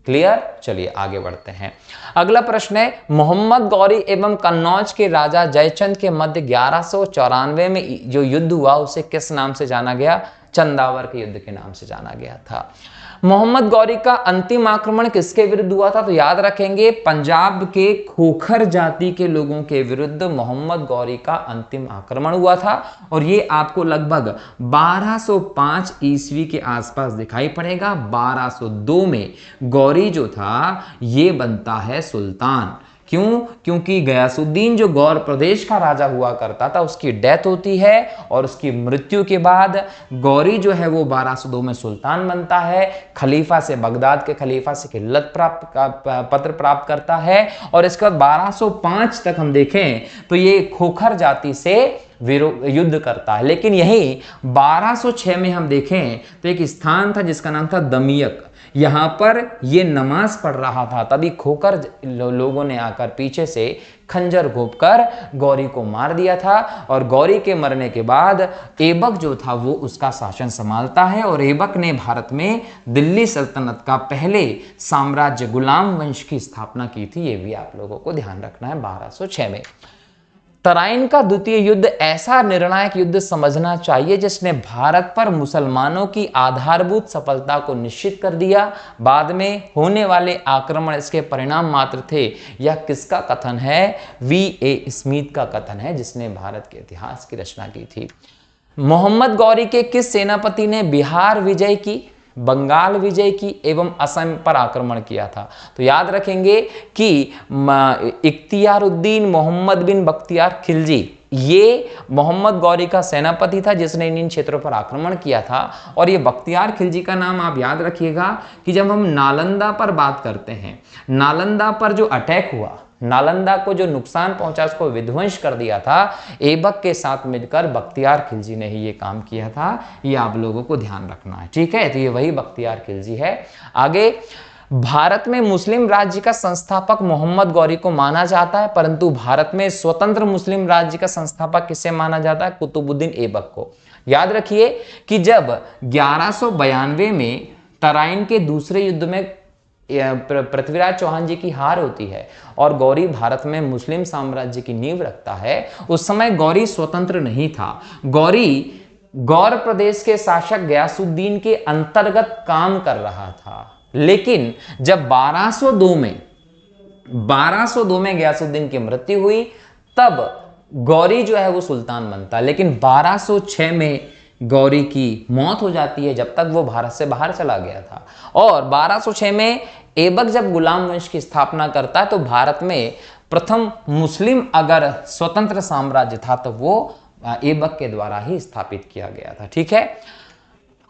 Speaker 1: क्लियर? चलिए आगे बढ़ते हैं। अगला प्रश्न है, मोहम्मद गौरी एवं कन्नौज के राजा जयचंद के मध्य 1194 में जो युद्ध हुआ उसे किस नाम से जाना गया? चंदावर के युद्ध के नाम से जाना गया था। मोहम्मद गौरी का अंतिम आक्रमण किसके विरुद्ध हुआ था? तो याद रखेंगे पंजाब के खोखर जाति के लोगों के विरुद्ध मोहम्मद गौरी का अंतिम आक्रमण हुआ था और ये आपको लगभग 1205 ईस्वी के आसपास दिखाई पड़ेगा। 1202 में गौरी जो था ये बनता है सुल्तान। क्यों? क्योंकि गयासुद्दीन जो गौर प्रदेश का राजा हुआ करता था उसकी डेथ होती है और उसकी मृत्यु के बाद गौरी जो है वो 1202 में सुल्तान बनता है। खलीफा से, बगदाद के खलीफा से खिल्लत पत्र प्राप्त करता है और इसके बाद 1205 तक हम देखें तो ये खोखर जाति से युद्ध करता है। लेकिन यही 1206 में हम देखें तो एक स्थान था जिसका नाम था दमियक, यहां पर ये नमाज पढ़ रहा था, तभी खोकर लोगों ने आकर पीछे से खंजर घोंपकर गौरी को मार दिया था और गौरी के मरने के बाद ऐबक जो था वो उसका शासन संभालता है और ऐबक ने भारत में दिल्ली सल्तनत का पहले साम्राज्य गुलाम वंश की स्थापना की थी। ये भी आप लोगों को ध्यान रखना है। 1206 में तराइन का द्वितीय युद्ध ऐसा निर्णायक युद्ध समझना चाहिए जिसने भारत पर मुसलमानों की आधारभूत सफलता को निश्चित कर दिया। बाद में होने वाले आक्रमण इसके परिणाम मात्र थे। यह किसका कथन है? V.A. स्मिथ का कथन है, जिसने भारत के इतिहास की रचना की थी। मोहम्मद गौरी के किस सेनापति ने बिहार विजय की, बंगाल विजय की एवं असम पर आक्रमण किया था? तो याद रखेंगे कि इख्तियारुद्दीन मोहम्मद बिन बख्तियार खिलजी ये मोहम्मद गौरी का सेनापति था जिसने इन क्षेत्रों पर आक्रमण किया था। और ये बख्तियार खिलजी का नाम आप याद रखिएगा कि जब हम नालंदा पर बात करते हैं, नालंदा पर जो अटैक हुआ, नालंदा को जो नुकसान पहुंचा, उसको विध्वंस कर दिया था, ऐबक के साथ मिलकर बख्तियार खिलजी ने ही ये काम किया था। ये आप लोगों को ध्यान रखना है, ठीक है। तो ये वही बख्तियार खिलजी है। आगे, भारत में मुस्लिम राज्य का संस्थापक मोहम्मद गौरी को माना जाता है, परंतु भारत में स्वतंत्र मुस्लिम राज्य का संस्थापक किसे माना जाता है? कुतुबुद्दीन ऐबक को। याद रखिए कि जब 1192 में तराइन के दूसरे युद्ध में पृथ्वीराज चौहान जी की हार होती है और गौरी भारत में मुस्लिम साम्राज्य की नींव रखता है, उस समय गौरी स्वतंत्र नहीं था। गौरी गौर प्रदेश के शासक गयासुद्दीन के अंतर्गत काम कर रहा था। लेकिन जब 1202 में गयासुद्दीन की मृत्यु हुई, तब गौरी जो है वो सुल्तान बनता। लेकिन 1206 में गौरी की मौत हो जाती है, जब तक वो भारत से बाहर चला गया था। और 1206 में ऐबक जब गुलाम वंश की स्थापना करता है, तो भारत में प्रथम मुस्लिम अगर स्वतंत्र साम्राज्य था तो वो ऐबक के द्वारा ही स्थापित किया गया था। ठीक है।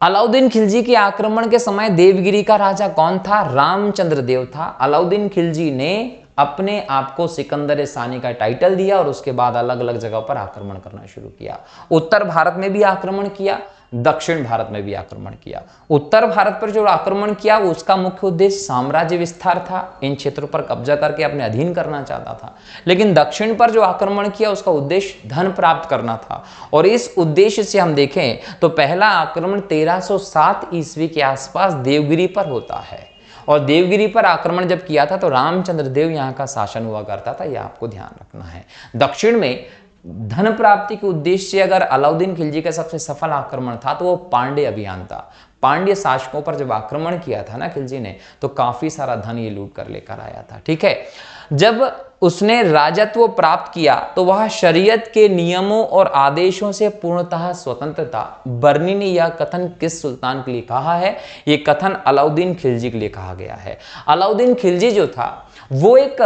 Speaker 1: अलाउद्दीन खिलजी के आक्रमण के समय देवगिरी का राजा कौन था? रामचंद्र देव था। अलाउद्दीन खिलजी ने अपने आप को सिकंदर सानी का टाइटल दिया और उसके बाद अलग अलग जगहों पर आक्रमण करना शुरू किया। उत्तर भारत में भी आक्रमण किया, दक्षिण भारत में भी आक्रमण किया। उत्तर भारत पर जो आक्रमण किया वो उसका मुख्य उद्देश्य साम्राज्य विस्तार था, इन क्षेत्रों पर कब्जा करके अपने अधीन करना चाहता था। लेकिन दक्षिण पर जो आक्रमण किया उसका उद्देश्य धन प्राप्त करना था। और इस उद्देश्य से हम देखें तो पहला आक्रमण 1307 ईस्वी के आसपास देवगिरी पर होता है। और देवगिरी पर आक्रमण जब किया था तो रामचंद्र देव यहाँ का शासन हुआ करता था, यह आपको ध्यान रखना है। दक्षिण में धन प्राप्ति के उद्देश्य से अगर अलाउद्दीन खिलजी का सबसे सफल आक्रमण था तो वो पांड्य अभियान था। पांड्य शासकों पर जब आक्रमण किया था ना खिलजी ने, तो काफी सारा धन ये लूट कर लेकर आया था। ठीक है। जब उसने राजत्व प्राप्त किया तो वह शरीयत के नियमों और आदेशों से पूर्णतः स्वतंत्र था। बर्नी ने यह कथन किस सुल्तान के लिए कहा है? यह कथन अलाउद्दीन खिलजी के लिए कहा गया है। अलाउद्दीन खिलजी जो था वो एक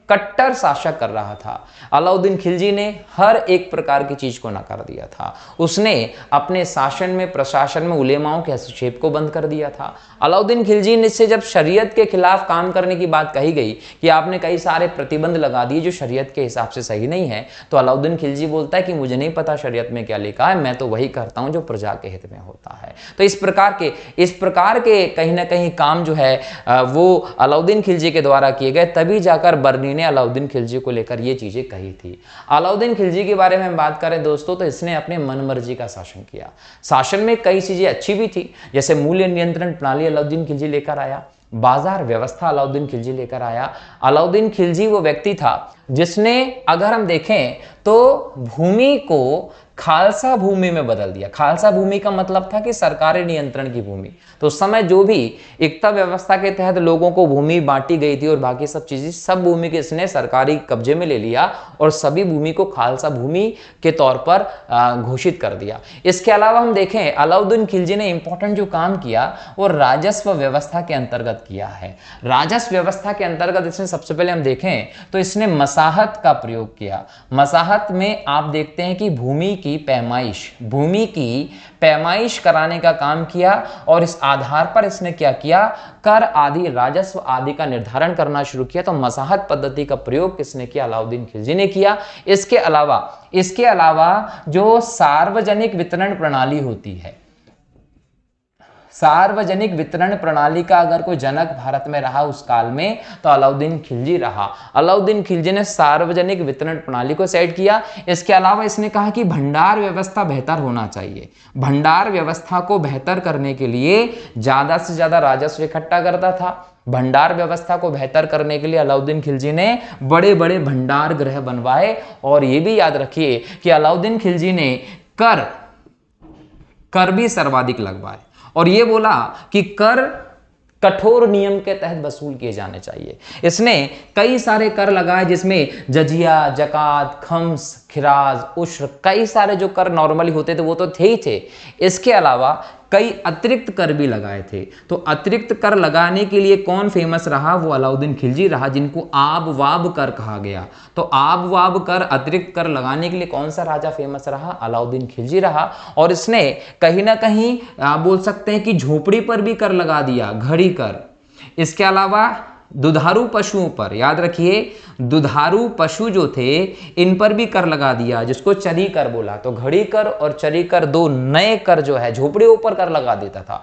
Speaker 1: कट्टर शासक कर रहा था। अलाउद्दीन खिलजी ने हर एक प्रकार की चीज को नकार दिया था। उसने अपने शासन में, प्रशासन में उलेमाओं के हस्तक्षेप को बंद कर दिया था। अलाउद्दीन खिलजी ने से जब शरीयत के खिलाफ काम करने की बात कही गई कि आपने कई सारे प्रतिबंध लगा दिए जो शरीयत के हिसाब से सही नहीं है, तो अलाउद्दीन खिलजी बोलता है कि मुझे नहीं पता शरीयत में क्या लिखा है, मैं तो वही करता हूं जो प्रजा के हित में होता है। तो इस प्रकार के कहीं ना कहीं काम जो है वो अलाउद्दीन खिलजी के द्वारा किए गए, तभी जाकर बर्नी ने अलाउद्दीन खिलजी को लेकर ये चीजें कही थी। अलाउद्दीन खिलजी के बारे में हम बात करें दोस्तों, तो इसने अपने मनमर्जी का शासन किया। शासन में कई चीजें अच्छी भी थी, जैसे मूल्य नियंत्रण प्रणाली अलाउद्दीन खिलजी लेकर आया, बाजार व्यवस्था अलाउद्दीन खिलजी लेकर आया। अलाउद्दीन खिलजी वो व्यक्ति था जिसने, अगर हम देखें तो भूमि को खालसा भूमि में बदल दिया। खालसा भूमि का मतलब था कि सरकारी नियंत्रण की भूमि। तो उस समय जो भी एकता व्यवस्था के तहत लोगों को भूमि बांटी गई थी और बाकी सब चीजें, सब भूमि के इसने सरकारी कब्जे में ले लिया और सभी भूमि को खालसा भूमि के तौर पर घोषित कर दिया। इसके अलावा हम देखें अलाउद्दीन खिलजी ने इंपॉर्टेंट जो काम किया वो राजस्व व्यवस्था के अंतर्गत किया है। राजस्व व्यवस्था के अंतर्गत इसने सबसे पहले हम देखें तो इसने मसाहत का प्रयोग किया। मसाहत में आप देखते हैं कि भूमि की पैमाइश कराने का काम किया और इस आधार पर इसने क्या किया, कर आदि, राजस्व आदि का निर्धारण करना शुरू किया। तो मसाहत पद्धति का प्रयोग किसने किया? अलाउद्दीन खिलजी ने किया। इसके अलावा जो सार्वजनिक वितरण प्रणाली होती है, सार्वजनिक वितरण प्रणाली का अगर कोई जनक भारत में रहा उस काल में तो अलाउद्दीन खिलजी रहा। अलाउद्दीन खिलजी ने सार्वजनिक वितरण प्रणाली को सेट किया। इसके अलावा इसने कहा कि भंडार व्यवस्था बेहतर होना चाहिए। भंडार व्यवस्था को बेहतर करने के लिए ज्यादा से ज्यादा राजस्व इकट्ठा करता था। भंडार व्यवस्था को बेहतर करने के लिए अलाउद्दीन खिलजी ने बड़े बड़े भंडार गृह बनवाए। और यह भी याद रखिए कि अलाउद्दीन खिलजी ने कर भी सर्वाधिक लगवाए और यह बोला कि कर कठोर नियम के तहत वसूल किए जाने चाहिए। इसने कई सारे कर लगाए जिसमें जजिया, जकात, खम्स, खिराज, उश्र, कई सारे जो कर नॉर्मली होते थे वो तो थे ही थे। इसके अलावा कई अतिरिक्त कर भी लगाए थे। तो अतिरिक्त कर लगाने के लिए कौन फेमस रहा? वो अलाउद्दीन खिलजी रहा, जिनको आब वाब कर कहा गया। तो आब वाब कर, अतिरिक्त कर लगाने के लिए कौन सा राजा फेमस रहा? अलाउद्दीन खिलजी रहा। और इसने कहीं ना कहीं बोल सकते हैं कि झोपड़ी पर भी कर लगा दिया, घड़ी कर। इसके अलावा दुधारू पशुओं पर, याद रखिए दुधारू पशु जो थे इन पर भी कर लगा दिया, जिसको चरी कर बोला। तो घड़ी कर और चरी कर दो नए कर जो है झोपड़ियों पर कर लगा देता था,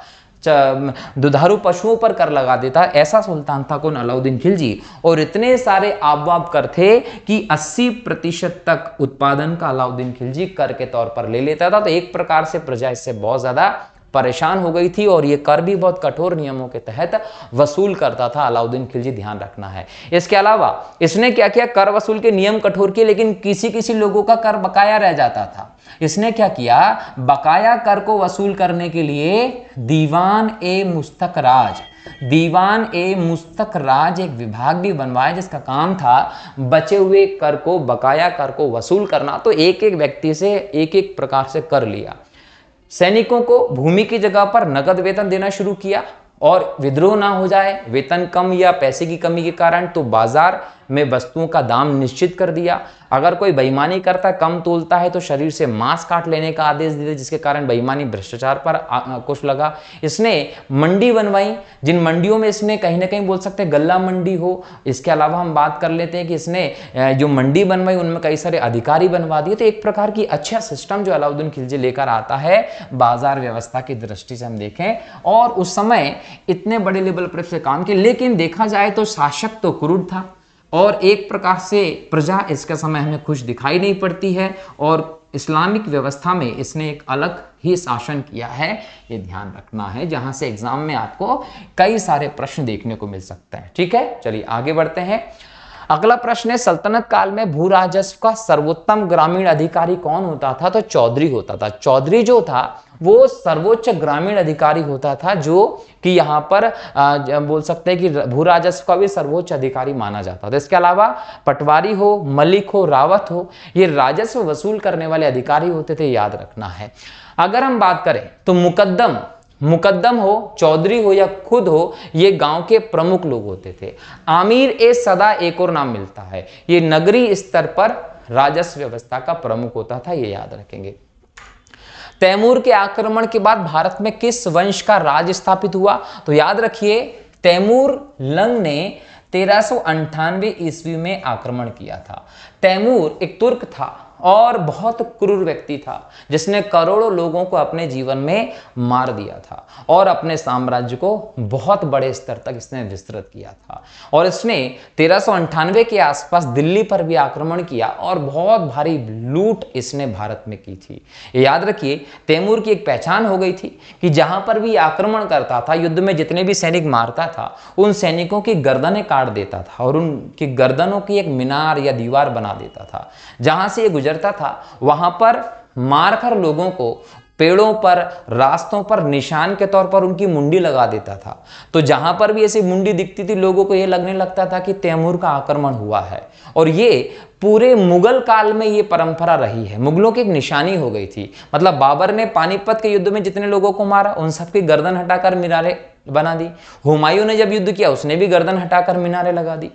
Speaker 1: दुधारू पशुओं पर कर लगा देता। ऐसा सुल्तान था कौन? अलाउद्दीन खिलजी। और इतने सारे आबवाब कर थे कि 80% तक उत्पादन का अलाउद्दीन खिलजी कर के तौर पर ले लेता था। तो एक प्रकार से प्रजा इससे बहुत ज्यादा परेशान हो गई थी और ये कर भी बहुत कठोर नियमों के तहत वसूल करता था। अलाउद्दीन खिलजी, ध्यान रखना है। इसके अलावा इसने क्या किया, कर वसूल के नियम कठोर किए, लेकिन किसी किसी लोगों का कर बकाया रह जाता था। इसने क्या किया, बकाया कर को वसूल करने के लिए दीवान ए मुस्तकराज एक विभाग भी बनवाया, जिसका काम था बचे हुए कर को, बकाया कर को वसूल करना। तो एक एक व्यक्ति से एक एक प्रकार से कर लिया। सैनिकों को भूमि की जगह पर नगद वेतन देना शुरू किया, और विद्रोह ना हो जाए, वेतन कम या पैसे की कमी के कारण, तो बाजार में वस्तुओं का दाम निश्चित कर दिया। अगर कोई बेईमानी करता, कम तोलता है, तो शरीर से मांस काट लेने का आदेश दिया, जिसके कारण बेईमानी, भ्रष्टाचार पर अंकुश लगा। इसने मंडी बनवाई, जिन मंडियों में इसने कहीं ना कहीं बोल सकते हैं गल्ला मंडी हो। इसके अलावा हम बात कर लेते हैं कि इसने जो मंडी बनवाई उनमें कई सारे अधिकारी बनवा दिए। तो एक प्रकार की अच्छा सिस्टम जो अलाउद्दीन खिलजी लेकर आता है बाजार व्यवस्था की दृष्टि से हम देखें, और उस समय इतने बड़े लेवल पर से काम किए। लेकिन देखा जाए तो शासक तो क्रूर था, और एक प्रकार से प्रजा इसके समय हमें खुश दिखाई नहीं पड़ती है, और इस्लामिक व्यवस्था में इसने एक अलग ही शासन किया है, ये ध्यान रखना है, जहां से एग्जाम में आपको कई सारे प्रश्न देखने को मिल सकते हैं। ठीक है, चलिए आगे बढ़ते हैं। अगला प्रश्न है, सल्तनत काल में भू राजस्व का सर्वोत्तम ग्रामीण अधिकारी कौन होता था? तो चौधरी होता था। चौधरी जो था वो सर्वोच्च ग्रामीण अधिकारी होता था, जो कि यहाँ पर बोल सकते हैं कि भू राजस्व का भी सर्वोच्च अधिकारी माना जाता था। इसके अलावा पटवारी हो, मलिक हो, रावत हो, ये राजस्व वसूल करने वाले अधिकारी होते थे, याद रखना है। अगर हम बात करें तो मुकद्दम हो, चौधरी हो या खुद हो, ये गांव के प्रमुख लोग होते थे। आमिर ए सदा एक और नाम मिलता है, ये नगरीय स्तर पर राजस्व व्यवस्था का प्रमुख होता था, ये याद रखेंगे। तैमूर के आक्रमण के बाद भारत में किस वंश का राज स्थापित हुआ? तो याद रखिए, तैमूर लंग ने 1398 ईस्वी में आक्रमण किया था। तैमूर एक तुर्क था और बहुत क्रूर व्यक्ति था, जिसने करोड़ों लोगों को अपने जीवन में मार दिया था, और अपने साम्राज्य को बहुत बड़े स्तर तक इसने विस्तृत किया था। और इसने 1398 के आसपास दिल्ली पर भी आक्रमण किया, और बहुत भारी लूट इसने भारत में की थी। याद रखिए, तैमूर की एक पहचान हो गई थी कि जहां पर भी आक्रमण करता था, युद्ध में जितने भी सैनिक मारता था, उन सैनिकों की गर्दनें काट देता था, और उनकी गर्दनों की एक मीनार या दीवार बना देता था। जहां से ये गुजरता था वहां पर मारकर लोगों को पेड़ों पर, रास्तों पर निशान के तौर पर उनकी मुंडी लगा देता था। तो जहां पर भी ऐसी मुंडी दिखती थी, लोगों को यह लगने लगता था कि तैमूर का आक्रमण हुआ है। और ये पूरे मुगल काल में ये परंपरा रही है, मुगलों की एक निशानी हो गई थी। मतलब बाबर ने पानीपत के युद्ध में जितने लोगों को मारा, उन सबकी गर्दन हटाकर मीनारें बना दी। हुमायूं ने जब युद्ध किया, उसने भी गर्दन हटाकर मीनारें लगा दी।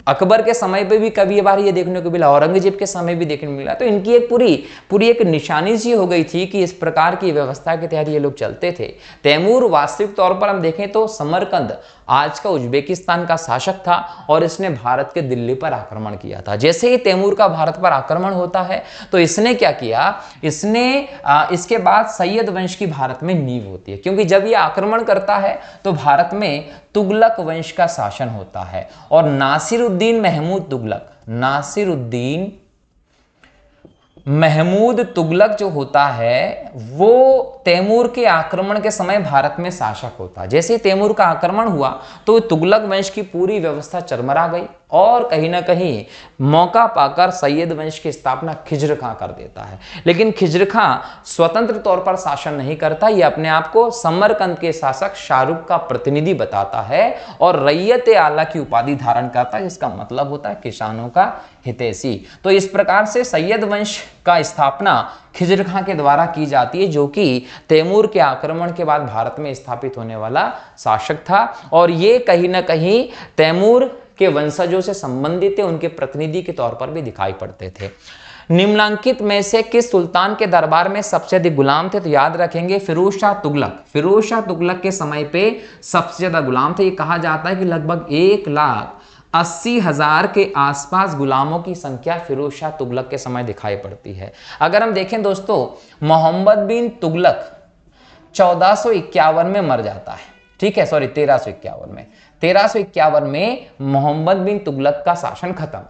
Speaker 1: अकबर के समय पे भी कभी बार ये देखने को मिला, औरंगजेब के समय भी देखने को मिला। तो इनकी एक पूरी एक निशानी सी हो गई थी कि इस प्रकार की व्यवस्था के तहत ये लोग चलते थे। तैमूर वास्तविक तौर पर हम देखें तो समरकंद, आज का उज्बेकिस्तान का शासक था, और इसने भारत के दिल्ली पर आक्रमण किया था। जैसे ही तैमूर का भारत पर आक्रमण होता है, तो इसने क्या किया, इसके बाद सैयद वंश की भारत में नींव होती है, क्योंकि जब ये आक्रमण करता है तो भारत में तुगलक वंश का शासन होता है। और नासिरुद्दीन महमूद तुगलक जो होता है, वो तैमूर के आक्रमण के समय भारत में शासक होता है। जैसे तैमूर का आक्रमण हुआ तो तुगलक वंश की पूरी व्यवस्था चरमरा गई, और कहीं ना कहीं मौका पाकर सैयद वंश की स्थापना खिज्र खां कर देता है। लेकिन खिज्र खां स्वतंत्र तौर पर शासन नहीं करता, ये अपने आप को समरकंद के शासक शाहरुख का प्रतिनिधि बताता है, और रैयत आला की उपाधि धारण करता है, जिसका मतलब होता है किसानों का हितैषी। तो इस प्रकार से सैयद वंश का स्थापना खिज्र खां के द्वारा की जाती है, जो कि तैमूर के आक्रमण के बाद भारत में स्थापित होने वाला शासक था। और ये कहीं ना कहीं तैमूर के वंशजों से संबंधित थे, उनके प्रतिनिधि के तौर पर भी दिखाई पड़ते थे। निम्नलिखित में से किस सुल्तान के दरबार में सबसे अधिक गुलाम थे? तो याद रखेंगे फिरोज शाह तुगलक के समय पे सबसे ज्यादा गुलाम थे। ये कहा जाता है कि लगभग 1,80,000 के आसपास गुलामों की संख्या फिरोज शाह तुगलक के समय दिखाई पड़ती है। अगर हम देखें दोस्तों, मोहम्मद बिन तुगलक 1451 में मर जाता है, ठीक है, सॉरी 1351 में मोहम्मद बिन तुगलक का शासन खत्म।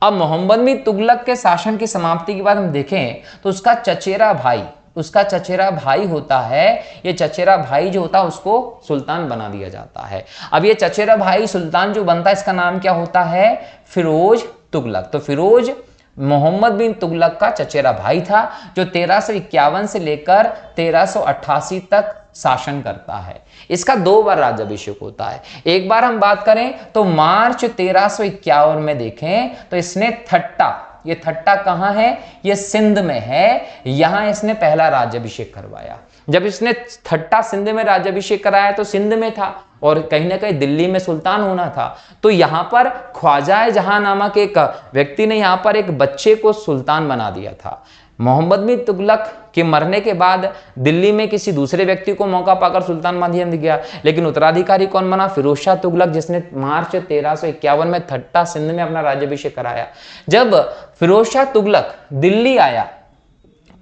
Speaker 1: अब मोहम्मद बिन तुगलक के शासन की समाप्ति के बाद हम देखें तो उसका चचेरा भाई उसका चचेरा भाई होता है, ये चचेरा भाई जो होता है उसको सुल्तान बना दिया जाता है। अब ये चचेरा भाई सुल्तान जो बनता है इसका नाम क्या होता है? फिरोज तुगलक। तो फिरोज मोहम्मद बिन तुगलक का चचेरा भाई था जो 1351 से लेकर 1388 तक शासन करता है। इसका 2 बार राज्याभिषेक होता है। एक बार हम बात करें तो मार्च 1351 में देखें तो इसने थट्टा, ये थट्टा कहां है? ये सिंध में है, यहां इसने पहला राज्याभिषेक करवाया। जब इसने थट्टा सिंध में राज्याभिषेक कराया तो सिंध में था और कहीं ना कहीं दिल्ली में सुल्तान होना था, तो यहां पर ख्वाजा जहां नामक एक व्यक्ति ने यहां पर एक बच्चे को सुल्तान बना दिया था। मोहम्मद बिन तुगलक के मरने के बाद दिल्ली में किसी दूसरे व्यक्ति को मौका पाकर सुल्तान बना दिया गया, लेकिन उत्तराधिकारी कौन बना? फिरोज शाह तुगलक, जिसने मार्च 1351 में थट्टा सिंध में अपना राज्याभिषेक कराया। जब फिरोज शाह तुगलक दिल्ली आया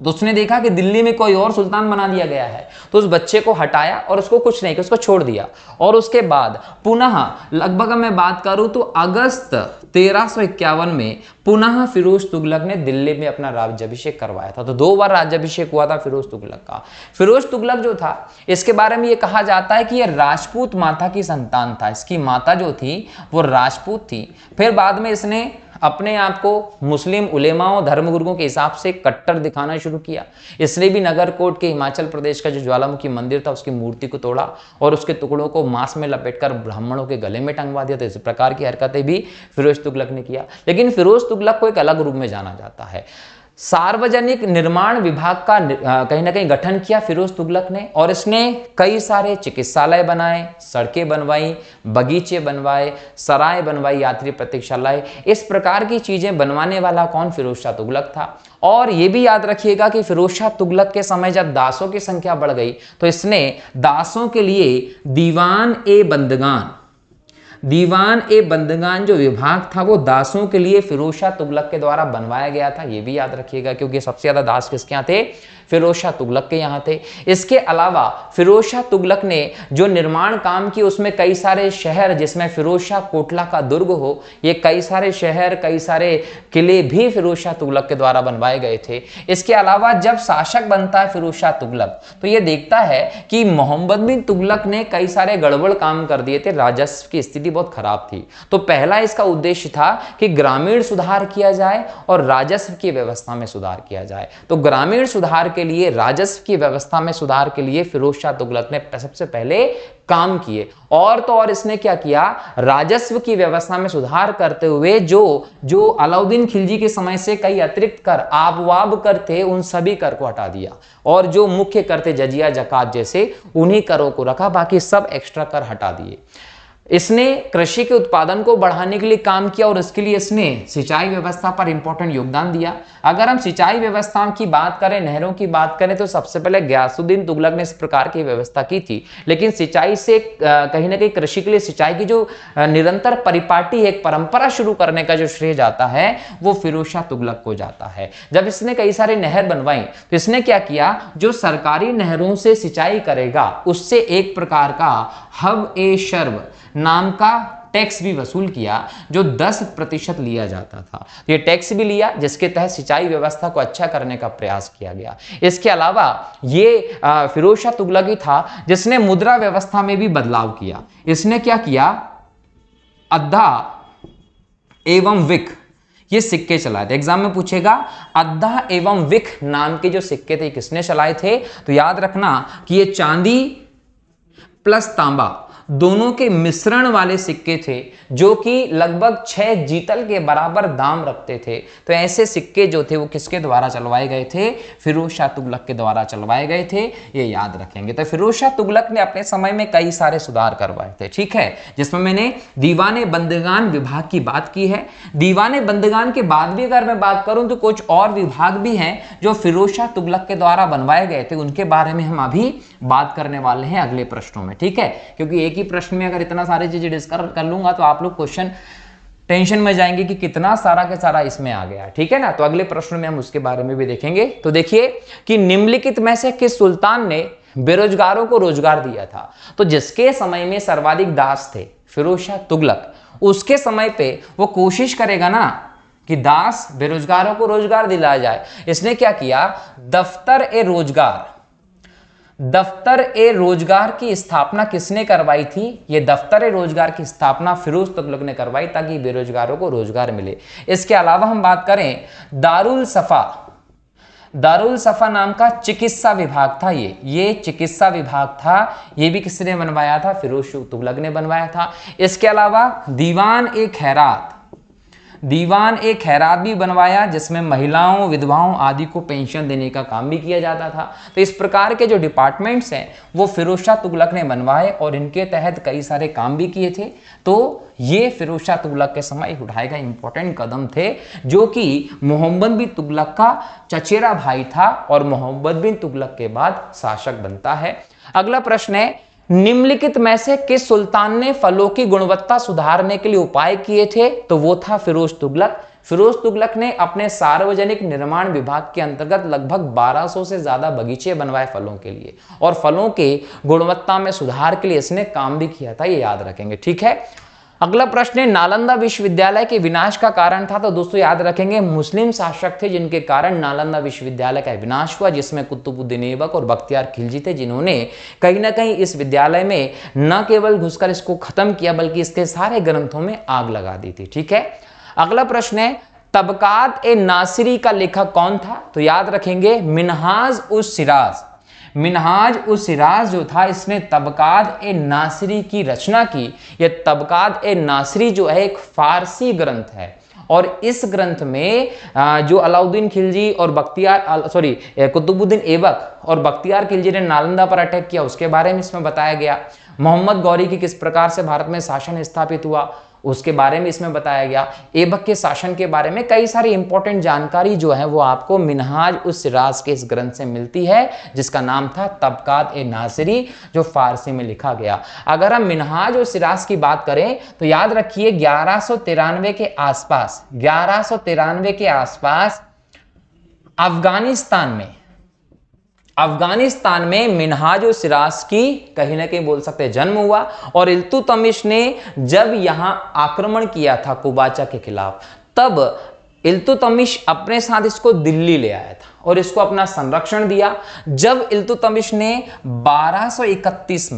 Speaker 1: तो उसने देखा कि दिल्ली में कोई और सुल्तान बना दिया गया है, तो उस बच्चे को हटाया और उसको कुछ नहीं किया, उसको छोड़ दिया। और उसके बाद पुनः लगभग मैं बात करूं तो अगस्त 1351 में पुनः फिरोज तुगलक ने दिल्ली में अपना राज्याभिषेक करवाया था। तो 2 बार राज्याभिषेक हुआ था फिरोज तुगलक का। फिरोज तुगलक जो था इसके बारे में ये कहा जाता है कि यह राजपूत माता की संतान था। इसकी माता जो थी वो राजपूत थी। फिर बाद में इसने अपने आप को मुस्लिम उलेमाओं धर्मगुरुओं के हिसाब से कट्टर दिखाना शुरू किया। इसने भी नगरकोट के हिमाचल प्रदेश का जो ज्वालामुखी मंदिर था उसकी मूर्ति को तोड़ा और उसके टुकड़ों को मांस में लपेटकर ब्राह्मणों के गले में टंगवा दिया। तो इस प्रकार की हरकतें भी फिरोज तुगलक ने किया। लेकिन फिरोज तुगलक को एक अलग रूप में जाना जाता है। सार्वजनिक निर्माण विभाग का कहीं ना कहीं गठन किया फिरोज तुगलक ने, और इसने कई सारे चिकित्सालय बनाए, सड़कें बनवाई, बगीचे बनवाए, सराय बनवाई, यात्री प्रतीक्षालय। इस प्रकार की चीजें बनवाने वाला कौन? फिरोज शाह तुगलक था। और यह भी याद रखिएगा कि फिरोज शाह तुगलक के समय जब दासों की संख्या बढ़ गई तो इसने दासों के लिए दीवान ए बंदगान जो विभाग था वो दासों के लिए फिरोज शाह तुगलक के द्वारा बनवाया गया था। ये भी याद रखिएगा क्योंकि सबसे ज्यादा दास किसके यहाँ थे? फिरोज शाह तुगलक के यहाँ थे। इसके अलावा फिरोज शाह तुगलक ने जो निर्माण काम किए उसमें कई सारे शहर, जिसमें फिरोज शाह कोटला का दुर्ग हो, ये कई सारे शहर, कई सारे किले भी फिरोज शाह तुगलक के द्वारा बनवाए गए थे। इसके अलावा जब शासक बनता है फिरोज शाह तुगलक तो ये देखता है कि मोहम्मद बिन तुगलक ने कई सारे गड़बड़ काम कर दिए थे, राजस्व की स्थिति बहुत खराब थी। तो पहला इसका उद्देश्य था कि ग्रामीण सुधार किया जाए और राजस्व की व्यवस्था में सुधार किया जाए। तो ग्रामीण सुधार के लिए, राजस्व की व्यवस्था में सुधार के लिए फिरोज शाह तुगलक ने सबसे पहले काम किए। और तो और इसने क्या किया? राजस्व की व्यवस्था में सुधार करते हुए जो अलाउद्दीन खिलजी के समय से कई अतिरिक्त कर, आबवाब कर थे, उन सभी कर को हटा दिया और जो मुख्य कर थे जजिया, जकात जैसे, उन्हीं करों को रखा, बाकी सब एक्स्ट्रा कर हटा दिए। इसने कृषि के उत्पादन को बढ़ाने के लिए काम किया और इसके लिए इसने सिंचाई व्यवस्था पर इंपॉर्टेंट योगदान दिया। अगर हम सिंचाई व्यवस्था की बात करें, नहरों की बात करें, तो सबसे पहले गयासुद्दीन तुगलक ने इस प्रकार की व्यवस्था की थी। लेकिन सिंचाई से कहीं ना कहीं कृषि के लिए सिंचाई की जो निरंतर परिपाटी है, एक परंपरा शुरू करने का जो श्रेय जाता है वो फिरोज शाह तुगलक को जाता है। जब इसने कई सारे नहर बनवाई तो इसने क्या किया? जो सरकारी नहरों से सिंचाई करेगा उससे एक प्रकार का हब ए शर्ब नाम का टैक्स भी वसूल किया, जो 10% लिया जाता था। ये टैक्स भी लिया जिसके तहत सिंचाई व्यवस्था को अच्छा करने का प्रयास किया गया। इसके अलावा ये फिरोज शाह तुगलक ही था जिसने मुद्रा व्यवस्था में भी बदलाव किया। इसने क्या किया? अद्धा एवं विक ये सिक्के चलाए थे। एग्जाम में पूछेगा अद्धा एवं विक नाम के जो सिक्के थे किसने चलाए थे? तो याद रखना कि ये चांदी प्लस तांबा दोनों के मिश्रण वाले सिक्के थे जो कि लगभग 6 जीतल के बराबर दाम रखते थे। तो ऐसे सिक्के जो थे वो किसके द्वारा चलवाए गए थे? फिरोज शाह तुगलक के द्वारा चलवाए गए थे, ये याद रखेंगे। तो फिरोज शाह तुगलक ने अपने समय में कई सारे सुधार करवाए थे, ठीक है, जिसमें मैंने दीवाने बंदगान विभाग की बात की है। दीवाने बंदगान के बाद भी अगर मैं बात करूं तो कुछ और विभाग भी हैं जो फिरोज शाह तुगलक के द्वारा बनवाए गए थे, उनके बारे में हम अभी बात करने वाले हैं अगले प्रश्नों में, ठीक है। क्योंकि एक ही प्रश्न में अगर इतना सारी चीजें डिस्कस कर लूंगा तो आप लोग क्वेश्चन टेंशन में जाएंगे कि कितना सारा के सारा इसमें आ गया, ठीक है ना। तो अगले प्रश्न में हम उसके बारे में भी देखेंगे। तो देखिए कि निम्नलिखित में से किस सुल्तान ने बेरोजगारों को रोजगार दिया था? तो जिसके समय में सर्वाधिक दास थे फिरोज शाह तुगलक, उसके समय पे वो कोशिश करेगा ना कि दास बेरोजगारों को रोजगार दिलाया जाए। इसने क्या किया, दफ्तर ए रोजगार की स्थापना किसने करवाई थी? ये दफ्तर ए रोजगार की स्थापना फिरोज तुगलक ने करवाई ताकि बेरोजगारों को रोजगार मिले। इसके अलावा हम बात करें दारुल सफा नाम का चिकित्सा विभाग था। ये चिकित्सा विभाग था, ये भी किसने बनवाया था? फिरोज तुगलक ने बनवाया था। इसके अलावा दीवान ए खैरात भी बनवाया, जिसमें महिलाओं विधवाओं आदि को पेंशन देने का काम भी किया जाता था। तो इस प्रकार के जो डिपार्टमेंट्स हैं वो फिरोज शाह तुगलक ने बनवाए और इनके तहत कई सारे काम भी किए थे। तो ये फिरोज शाह तुगलक के समय उठाए गए इंपॉर्टेंट कदम थे, जो कि मोहम्मद बिन तुगलक का चचेरा भाई था और मोहम्मद बिन तुगलक के बाद शासक बनता है। अगला प्रश्न है, निम्नलिखित में से किस सुल्तान ने फलों की गुणवत्ता सुधारने के लिए उपाय किए थे? तो वो था फिरोज तुगलक। फिरोज तुगलक ने अपने सार्वजनिक निर्माण विभाग के अंतर्गत लगभग 1200 से ज्यादा बगीचे बनवाए फलों के लिए, और फलों के गुणवत्ता में सुधार के लिए इसने काम भी किया था, ये याद रखेंगे। ठीक है, अगला प्रश्न है, नालंदा विश्वविद्यालय के विनाश का कारण था? तो दोस्तों याद रखेंगे, मुस्लिम शासक थे जिनके कारण नालंदा विश्वविद्यालय का विनाश हुआ, जिसमें कुतुबुद्दीन ऐबक और बख्तियार खिलजी थे, जिन्होंने कहीं ना कहीं इस विद्यालय में न केवल घुसकर इसको खत्म किया बल्कि इसके सारे ग्रंथों में आग लगा दी थी। ठीक है, अगला प्रश्न है, तबकात ए नासिरी का लेखक कौन था? तो याद रखेंगे, मिनहाज उस सिराज जो था, इसने तबकात ए नासिरी की रचना की। यह तबकात ए नासिरी जो है एक फारसी ग्रंथ है, और इस ग्रंथ में जो अलाउद्दीन खिलजी और कुतुबुद्दीन ऐबक और बख्तियार खिलजी ने नालंदा पर अटैक किया उसके बारे में इसमें बताया गया। मोहम्मद गौरी की किस प्रकार से भारत में शासन स्थापित हुआ उसके बारे में इसमें बताया गया। ऐबक के शासन के बारे में कई सारी इंपॉर्टेंट जानकारी जो है वो आपको मिनहाज उस सिराज के इस ग्रंथ से मिलती है, जिसका नाम था तबकात ए नासिरी, जो फारसी में लिखा गया। अगर हम मिनहाज उस सिराज की बात करें तो याद रखिए 1193 के आसपास अफगानिस्तान में मिनहाज उस सिराज की कहीं ना कहीं बोल सकते हैं जन्म हुआ, और इल्तुतमिश ने जब यहां आक्रमण किया था कुबाचा के खिलाफ, तब इल्तुतमिश अपने साथ इसको दिल्ली ले आया था और इसको अपना संरक्षण दिया। जब इल्तुतमिश ने 1231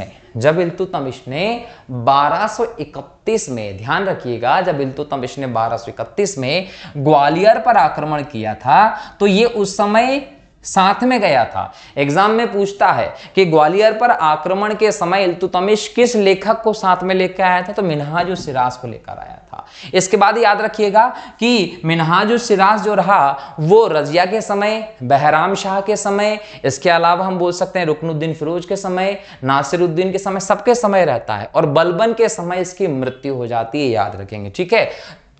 Speaker 1: में ध्यान रखिएगा, जब इल्तुतमिश ने 1231 में ग्वालियर पर आक्रमण किया था, तो ये उस समय साथ में गया था। एग्जाम में पूछता है कि ग्वालियर पर आक्रमण के समय इल्तुतमिश किस लेखक को साथ में लेकर आया था? तो मिनहाज उस सिराज को लेकर आया था। इसके बाद याद रखिएगा कि मिनहाज उस सिराज जो रहा वो रजिया के समय, बहराम शाह के समय, इसके अलावा हम बोल सकते हैं रुकनुद्दीन फिरोज के समय, नासिरुद्दीन के समय, सबके समय रहता है, और बलबन के समय इसकी मृत्यु हो जाती है, याद रखेंगे। ठीक है,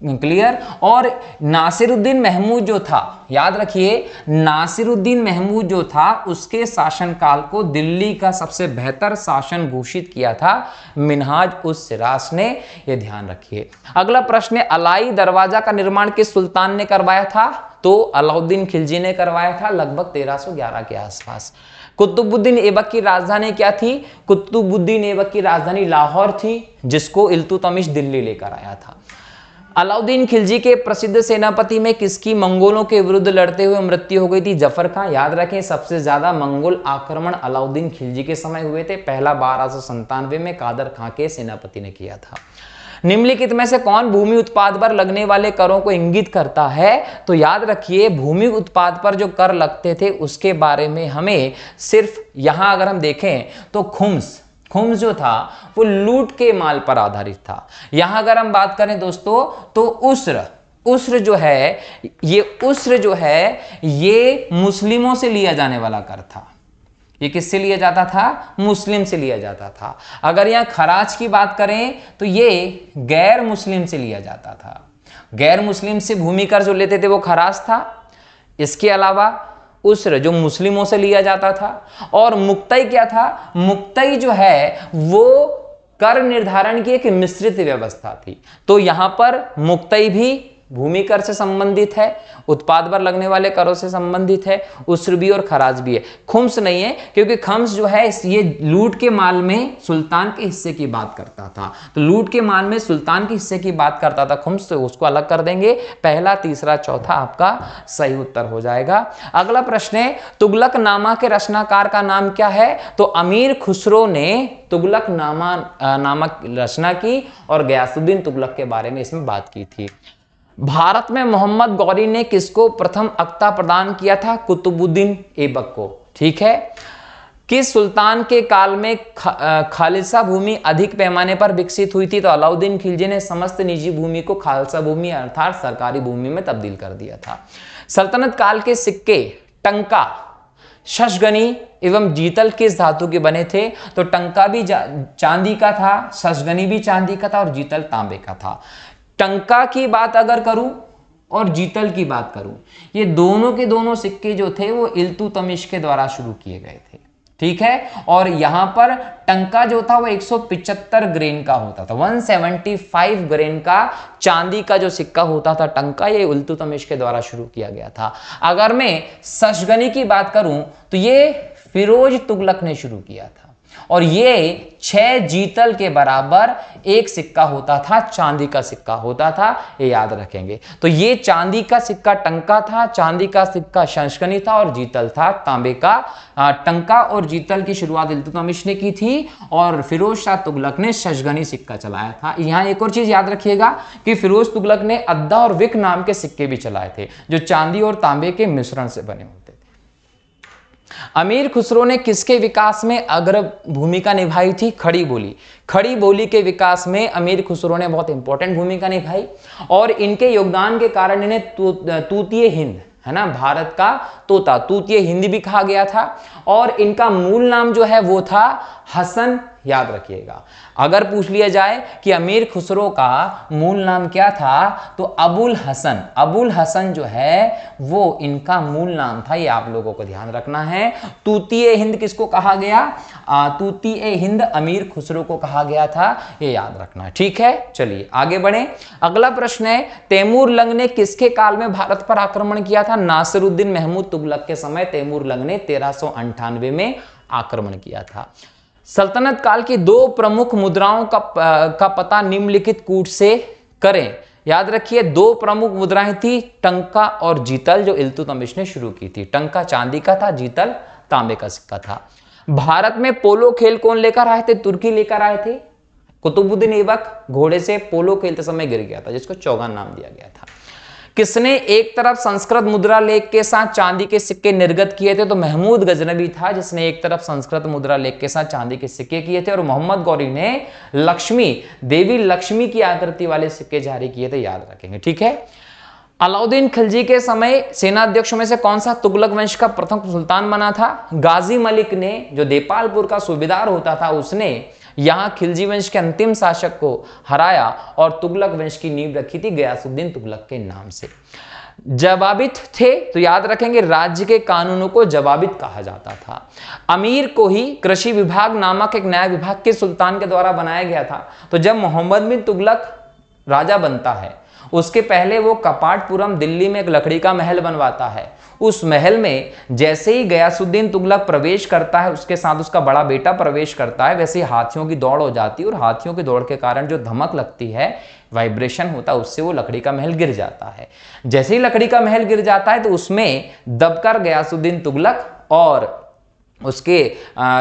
Speaker 1: क्लियर। और नासिरुद्दीन महमूद जो था, याद रखिए, नासिरुद्दीन महमूद जो था उसके शासनकाल को दिल्ली का सबसे बेहतर शासन घोषित किया था मिनहाज उस सिराज ने, ये ध्यान रखिए। अगला प्रश्न है, अलाई दरवाजा का निर्माण किस सुल्तान ने करवाया था? तो अलाउद्दीन खिलजी ने करवाया था, लगभग 1311 के आसपास। कुतुबुद्दीन ऐबक की राजधानी क्या थी? कुतुबुद्दीन ऐबक की राजधानी लाहौर थी, जिसको इल्तुतमिश दिल्ली लेकर आया था। अलाउद्दीन खिलजी के प्रसिद्ध सेनापति में किसकी मंगोलों के विरुद्ध लड़ते हुए मृत्यु हो गई थी? जफर खां। याद रखें, सबसे ज्यादा मंगोल आक्रमण अलाउद्दीन खिलजी के समय हुए थे। पहला 1297 में कादर खां के सेनापति ने किया था। निम्नलिखित में से कौन भूमि उत्पाद पर लगने वाले करों को इंगित करता है? तो याद रखिए, भूमि उत्पाद पर जो कर लगते थे उसके बारे में हमें सिर्फ यहां अगर हम देखें तो खुम्स जो था वो लूट के माल पर आधारित था। यहां अगर हम बात करें दोस्तों तो उस्र जो है ये मुस्लिमों से लिया जाने वाला कर था। ये किससे लिया जाता था? मुस्लिम से लिया जाता था। अगर यहां खराज की बात करें तो ये गैर मुस्लिम से लिया जाता था। गैर मुस्लिम से भूमि कर जो लेते थे वो खराज था। इसके अलावा उस्र जो मुस्लिमों से लिया जाता था। और मुक्तई क्या था? मुक्तई जो है वो कर निर्धारण की एक मिश्रित व्यवस्था थी। तो यहां पर मुक्तई भी भूमि कर से संबंधित है, उत्पाद पर लगने वाले करों से संबंधित है, उसर भी और खराज भी है। खुम्स नहीं है, क्योंकि खम्स जो है ये लूट के माल में सुल्तान के हिस्से की बात करता था, तो लूट के माल में सुल्तान के हिस्से की बात करता था खुम्स, तो उसको अलग कर देंगे। पहला, तीसरा, चौथा आपका सही उत्तर हो जाएगा। अगला प्रश्न है, तुगलकनामा के रचनाकार का नाम क्या है? तो अमीर खुसरो ने तुगलकनामा नामक रचना की और गयासुद्दीन तुगलक के बारे में इसमें बात की थी। भारत में मोहम्मद गौरी ने किसको प्रथम अख्ता प्रदान किया था? कुतुबुद्दीन ऐबक को। ठीक है। किस सुल्तान के काल में खालसा भूमि अधिक पैमाने पर विकसित हुई थी? तो अलाउद्दीन खिलजी ने समस्त निजी भूमि को खालसा भूमि अर्थात सरकारी भूमि में तब्दील कर दिया था। सल्तनत काल के सिक्के टंका, शशगनी एवं जीतल किस धातु के बने थे? तो टंका भी चांदी का था, शशगनी भी चांदी का था और जीतल तांबे का था। टंका की बात अगर करूं और जीतल की बात करूं, ये दोनों के दोनों सिक्के जो थे वो इल्तुतमिश के द्वारा शुरू किए गए थे। ठीक है। और यहां पर टंका जो था वो 175 ग्रेन का होता था, 175 ग्रेन का चांदी का जो सिक्का होता था टंका, ये इल्तुतमिश के द्वारा शुरू किया गया था। अगर मैं शशगनी की बात करूं तो ये फिरोज तुगलक ने शुरू किया था और ये 6 जीतल के बराबर एक सिक्का होता था, चांदी का सिक्का होता था, ये याद रखेंगे। तो ये चांदी का सिक्का टंका था, चांदी का सिक्का शशगनी था और जीतल था तांबे का। टंका और जीतल की शुरुआत इल्तुतमिश ने की थी और फिरोज शाह तुगलक ने शशगनी सिक्का चलाया था। यहां एक और चीज याद रखिएगा कि फिरोज तुगलक ने अद्दा और विक नाम के सिक्के भी चलाए थे, जो चांदी और तांबे के मिश्रण से बने होते थे। अमीर खुसरो ने किसके विकास में अग्र भूमिका निभाई थी? खड़ी बोली। खड़ी बोली के विकास में अमीर खुसरो ने बहुत इंपॉर्टेंट भूमिका निभाई और इनके योगदान के कारण इन्हें तूतीय हिंद, है ना, भारत का तोता, तूतीय हिंद भी कहा गया था। और इनका मूल नाम जो है वो था हसन। याद रखिएगा, अगर पूछ लिया जाए कि अमीर खुसरो का मूल नाम क्या था तो अबुल हसन, अबुल हसन जो है वो इनका मूल नाम था, ये आप लोगों को ध्यान रखना है। तूतीय हिंद किसको कहा गया? तूतीय हिंद अमीर खुसरो को कहा गया था, ये याद रखना। ठीक है, चलिए आगे बढ़े। अगला प्रश्न है, तैमूर लंग ने किसके काल में भारत पर आक्रमण किया था? नासिरुद्दीन महमूद तुगलक के समय तैमूर लंग ने 1398 में आक्रमण किया था। सल्तनत काल की 2 प्रमुख मुद्राओं का पता निम्नलिखित कूट से करें। याद रखिए 2 प्रमुख मुद्राएं थी, टंका और जीतल, जो इल्तुतमिश ने शुरू की थी। टंका चांदी का था, जीतल तांबे का सिक्का था। भारत में पोलो खेल कौन लेकर आए थे? तुर्की लेकर आए थे। कुतुबुद्दीन ऐबक घोड़े से पोलो खेलते समय गिर गया था, जिसको चौगान नाम दिया गया था। किसने एक तरफ संस्कृत मुद्रा लेख के साथ चांदी के सिक्के निर्गत किए थे? तो महमूद गजनबी था जिसने एक तरफ संस्कृत मुद्रा लेख के साथ चांदी के सिक्के किए थे और मोहम्मद गौरी ने लक्ष्मी, देवी लक्ष्मी की आकृति वाले सिक्के जारी किए थे, याद रखेंगे। ठीक है। अलाउद्दीन खिलजी के समय सेनाध्यक्षों में से कौन सा तुगलक वंश का प्रथम सुल्तान बना था? गाजी मलिक ने, जो देपालपुर का सूबेदार होता था, उसने यहां खिलजी वंश के अंतिम शासक को हराया और तुगलक वंश की नींव रखी थी गयासुद्दीन तुगलक के नाम से। जवाबित थे, तो याद रखेंगे राज्य के कानूनों को जवाबित कहा जाता था। अमीर को ही कृषि विभाग नामक एक नया विभाग के सुल्तान के द्वारा बनाया गया था। तो जब मोहम्मद बिन तुगलक राजा बनता है, उसके पहले वो कपाटपुरम दिल्ली में एक लकड़ी का महल बनवाता है। उस महल में जैसे ही गयासुद्दीन तुगलक प्रवेश करता है, उसके साथ उसका बड़ा बेटा प्रवेश करता है, वैसे ही हाथियों की दौड़ हो जाती है और हाथियों की दौड़ के कारण जो धमक लगती है, वाइब्रेशन होता है, उससे वो लकड़ी का महल गिर जाता है। जैसे ही लकड़ी का महल गिर जाता है तो उसमें दबकर गयासुद्दीन तुगलक और उसके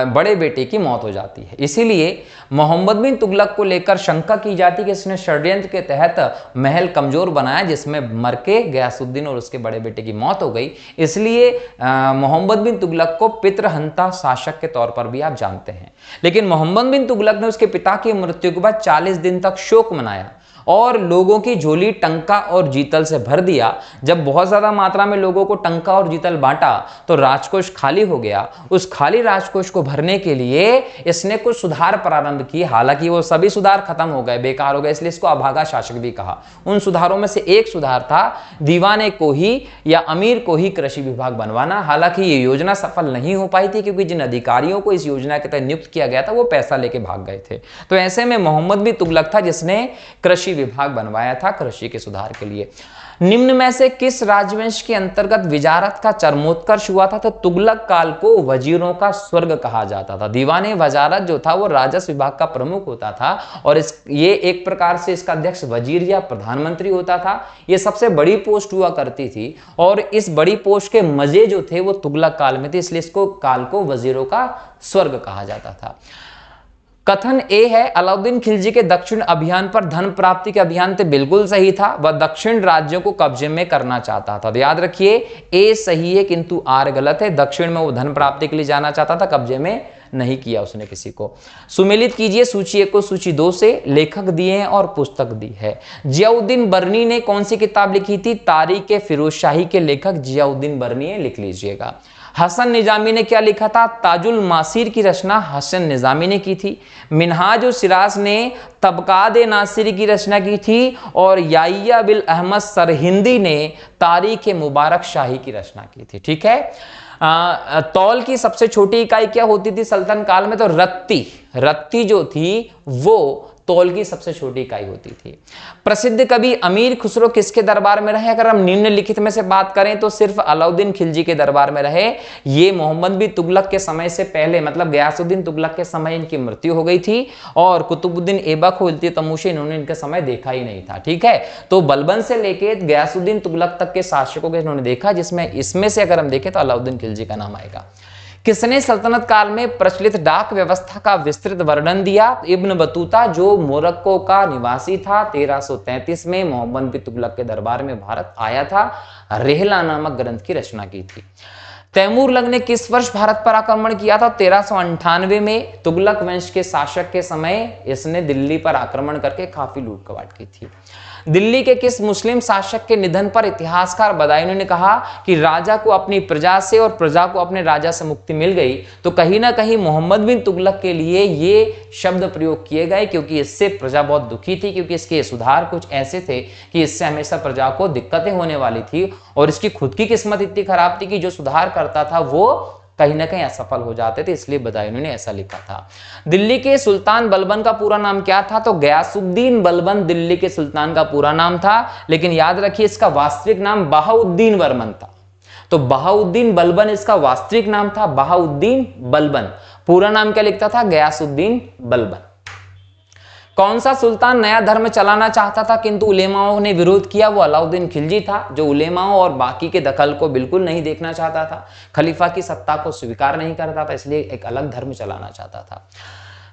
Speaker 1: बड़े बेटे की मौत हो जाती है। इसीलिए मोहम्मद बिन तुगलक को लेकर शंका की जाती है कि इसने षड्यंत्र के तहत महल कमजोर बनाया, जिसमें मर के गयासुद्दीन और उसके बड़े बेटे की मौत हो गई। इसलिए मोहम्मद बिन तुगलक को पितृहंता शासक के तौर पर भी आप जानते हैं। लेकिन मोहम्मद बिन तुगलक ने उसके पिता की मृत्यु के बाद 40 दिन तक शोक मनाया और लोगों की झोली टंका और जीतल से भर दिया। जब बहुत ज्यादा मात्रा में लोगों को टंका और जीतल बांटा तो राजकोष खाली हो गया। उस खाली राजकोष को भरने के लिए इसने कुछ सुधार प्रारंभ किए। हालांकि वो सभी सुधार खत्म हो गए, बेकार हो गए, इसलिए इसको अभागा शासक भी कहा। उन सुधारों में से एक सुधार था दीवाने को ही या अमीर को ही कृषि विभाग बनवाना। हालांकि ये योजना सफल नहीं हो पाई थी क्योंकि जिन अधिकारियों को इस योजना के तहत नियुक्त किया गया था वो पैसा लेके भाग गए थे। तो ऐसे में मोहम्मद बिन तुगलक था जिसने कृषि विभाग बनवाया था कृषि के सुधार के लिए। निम्न में से किस राजवंश के अंतर्गत विजारत का चरमोत्कर्ष हुआ था? तो तुगलक काल को वजीरों का स्वर्ग कहा जाता था। दीवाने वजारत जो था वो राजस्व विभाग का प्रमुख होता था और ये एक प्रकार से इसका अध्यक्ष वजीर या प्रधानमंत्री होता था। ये सबसे बड़ी पोस्ट हुआ करती थी और इस बड़ी पोस्ट के मजे जो थे वो तुगलक काल में थे, इसलिए इसको काल को वजीरों का स्वर्ग कहा जाता था। कथन ए है अलाउद्दीन खिलजी के दक्षिण अभियान पर धन प्राप्ति के अभियान से बिल्कुल सही था, वह दक्षिण राज्यों को कब्जे में करना चाहता था। तो याद रखिए ए सही है किंतु आर गलत है। दक्षिण में वो धन प्राप्ति के लिए जाना चाहता था, कब्जे में नहीं किया उसने किसी को। सुमेलित कीजिए सूची 1 को सूची 2 से। लेखक दिए हैं और पुस्तक दी है। जियाउद्दीन बर्नी ने कौन सी किताब लिखी थी? तारीख फिरोजशाही के लेखक जियाउद्दीन बर्नी है, लिख लीजिएगा। हसन निजामी ने क्या लिखा था? ताजुल मासीर की रचना हसन निजामी ने की थी। मिनहाज सिराज ने तबकाद नासिरी की रचना की थी और याहिया बिन अहमद सरहिंदी ने तारीख मुबारक शाही की रचना की थी। ठीक है। तौल की सबसे छोटी इकाई क्या होती थी सल्तनत काल में? तो रत्ती। रत्ती जो थी वो तौल की सबसे छोटी इकाई होती थी। प्रसिद्ध कवि अमीर खुसरो किसके दरबार में रहे? अगर हम निम्नलिखित में से बात करें तो सिर्फ अलाउद्दीन खिलजी के दरबार में रहे। ये मोहम्मद बिन तुगलक के समय से पहले, मतलब गयासुद्दीन तुगलक के समय इनकी मृत्यु हो गई थी और कुतुबुद्दीन ऐबक हो तमूशी इन्होंने इनके समय देखा ही नहीं था। ठीक है। तो बलबन से लेके गयासुद्दीन तुगलक तक के शासकों को इन्होंने देखा, जिसमें इसमें से अगर हम देखें तो अलाउद्दीन खिलजी का नाम आएगा। किसने सल्तनत काल में प्रचलित डाक व्यवस्था का विस्तृत वर्णन दिया? इब्न बतूता जो मोरक्को का निवासी था, 1333 में मोहम्मद बिन तुगलक के दरबार में भारत आया था, रेहला नामक ग्रंथ की रचना की थी। तैमूरलंग ने किस वर्ष भारत पर आक्रमण किया था? 1398 में। तुगलक वंश के शासक के समय इसने दिल्ली पर आक्रमण करके काफी लूटकवाट की थी। दिल्ली के किस मुस्लिम शासक के निधन पर इतिहासकार बदायूं ने कहा कि राजा को अपनी प्रजा से और प्रजा को अपने राजा से मुक्ति मिल गई? तो कहीं ना कहीं मोहम्मद बिन तुगलक के लिए ये शब्द प्रयोग किए गए, क्योंकि इससे प्रजा बहुत दुखी थी, क्योंकि इसके सुधार कुछ ऐसे थे कि इससे हमेशा प्रजा को दिक्कतें होने वाली थी और इसकी खुद की किस्मत इतनी खराब थी कि जो सुधार करता था वो कहीं ना कहीं असफल हो जाते थे, इसलिए बदायूं ने ऐसा लिखा था। दिल्ली के सुल्तान बलबन का पूरा नाम क्या था? तो गयासुद्दीन बलबन दिल्ली के सुल्तान का पूरा नाम था, लेकिन याद रखिए इसका वास्तविक नाम बहाउद्दीन बर्मन था। तो बहाउद्दीन बलबन इसका वास्तविक नाम था, बहाउद्दीन बलबन। पूरा नाम क्या लिखता था? गयासुद्दीन बलबन। कौन सा सुल्तान नया धर्म चलाना चाहता था किंतु उलेमाओं ने विरोध किया? वो अलाउद्दीन खिलजी था, जो उलेमाओं और बाकी के दखल को बिल्कुल नहीं देखना चाहता था, खलीफा की सत्ता को स्वीकार नहीं करता था, इसलिए एक अलग धर्म चलाना चाहता था।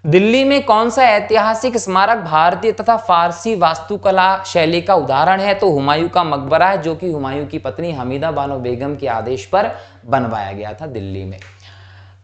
Speaker 1: दिल्ली में कौन सा ऐतिहासिक स्मारक भारतीय तथा फारसी वास्तुकला शैली का उदाहरण है? तो हुमायूं का मकबरा है, जो कि हुमायूं की पत्नी हमीदा बानो बेगम के आदेश पर बनवाया गया था दिल्ली में।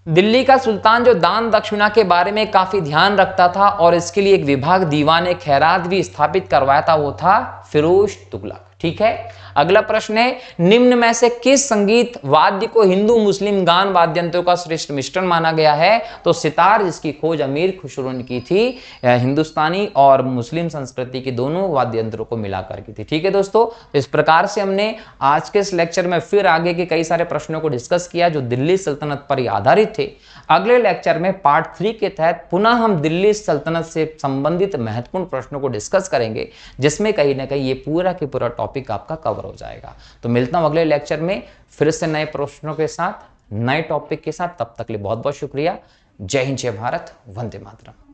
Speaker 1: दिल्ली का सुल्तान जो दान दक्षिणा के बारे में काफी ध्यान रखता था और इसके लिए एक विभाग दीवान खैरात भी स्थापित करवाया था, वो था फिरोज तुगलक। ठीक है। अगला प्रश्न है निम्न में से किस संगीत वाद्य को हिंदू मुस्लिम गान वाद्य यंत्रों का श्रेष्ठ मिश्रण माना गया है? तो सितार, जिसकी खोज अमीर खुसरो ने की थी, हिंदुस्तानी और मुस्लिम संस्कृति के दोनों वाद्य यंत्रों को मिलाकर की थी। ठीक है दोस्तों, इस प्रकार से हमने आज के इस लेक्चर में फिर आगे के कई सारे प्रश्नों को डिस्कस किया जो दिल्ली सल्तनत पर आधारित थे। अगले लेक्चर में पार्ट 3 के तहत पुनः हम दिल्ली सल्तनत से संबंधित महत्वपूर्ण प्रश्नों को डिस्कस करेंगे, जिसमें कहीं ना कहीं ये पूरा के पूरा टॉपिक आपका कवर हो जाएगा। तो मिलता हूं अगले लेक्चर में फिर से नए प्रश्नों के साथ, नए टॉपिक के साथ। तब तक के लिए बहुत बहुत शुक्रिया। जय हिंद, जय भारत, वंदे मातरम।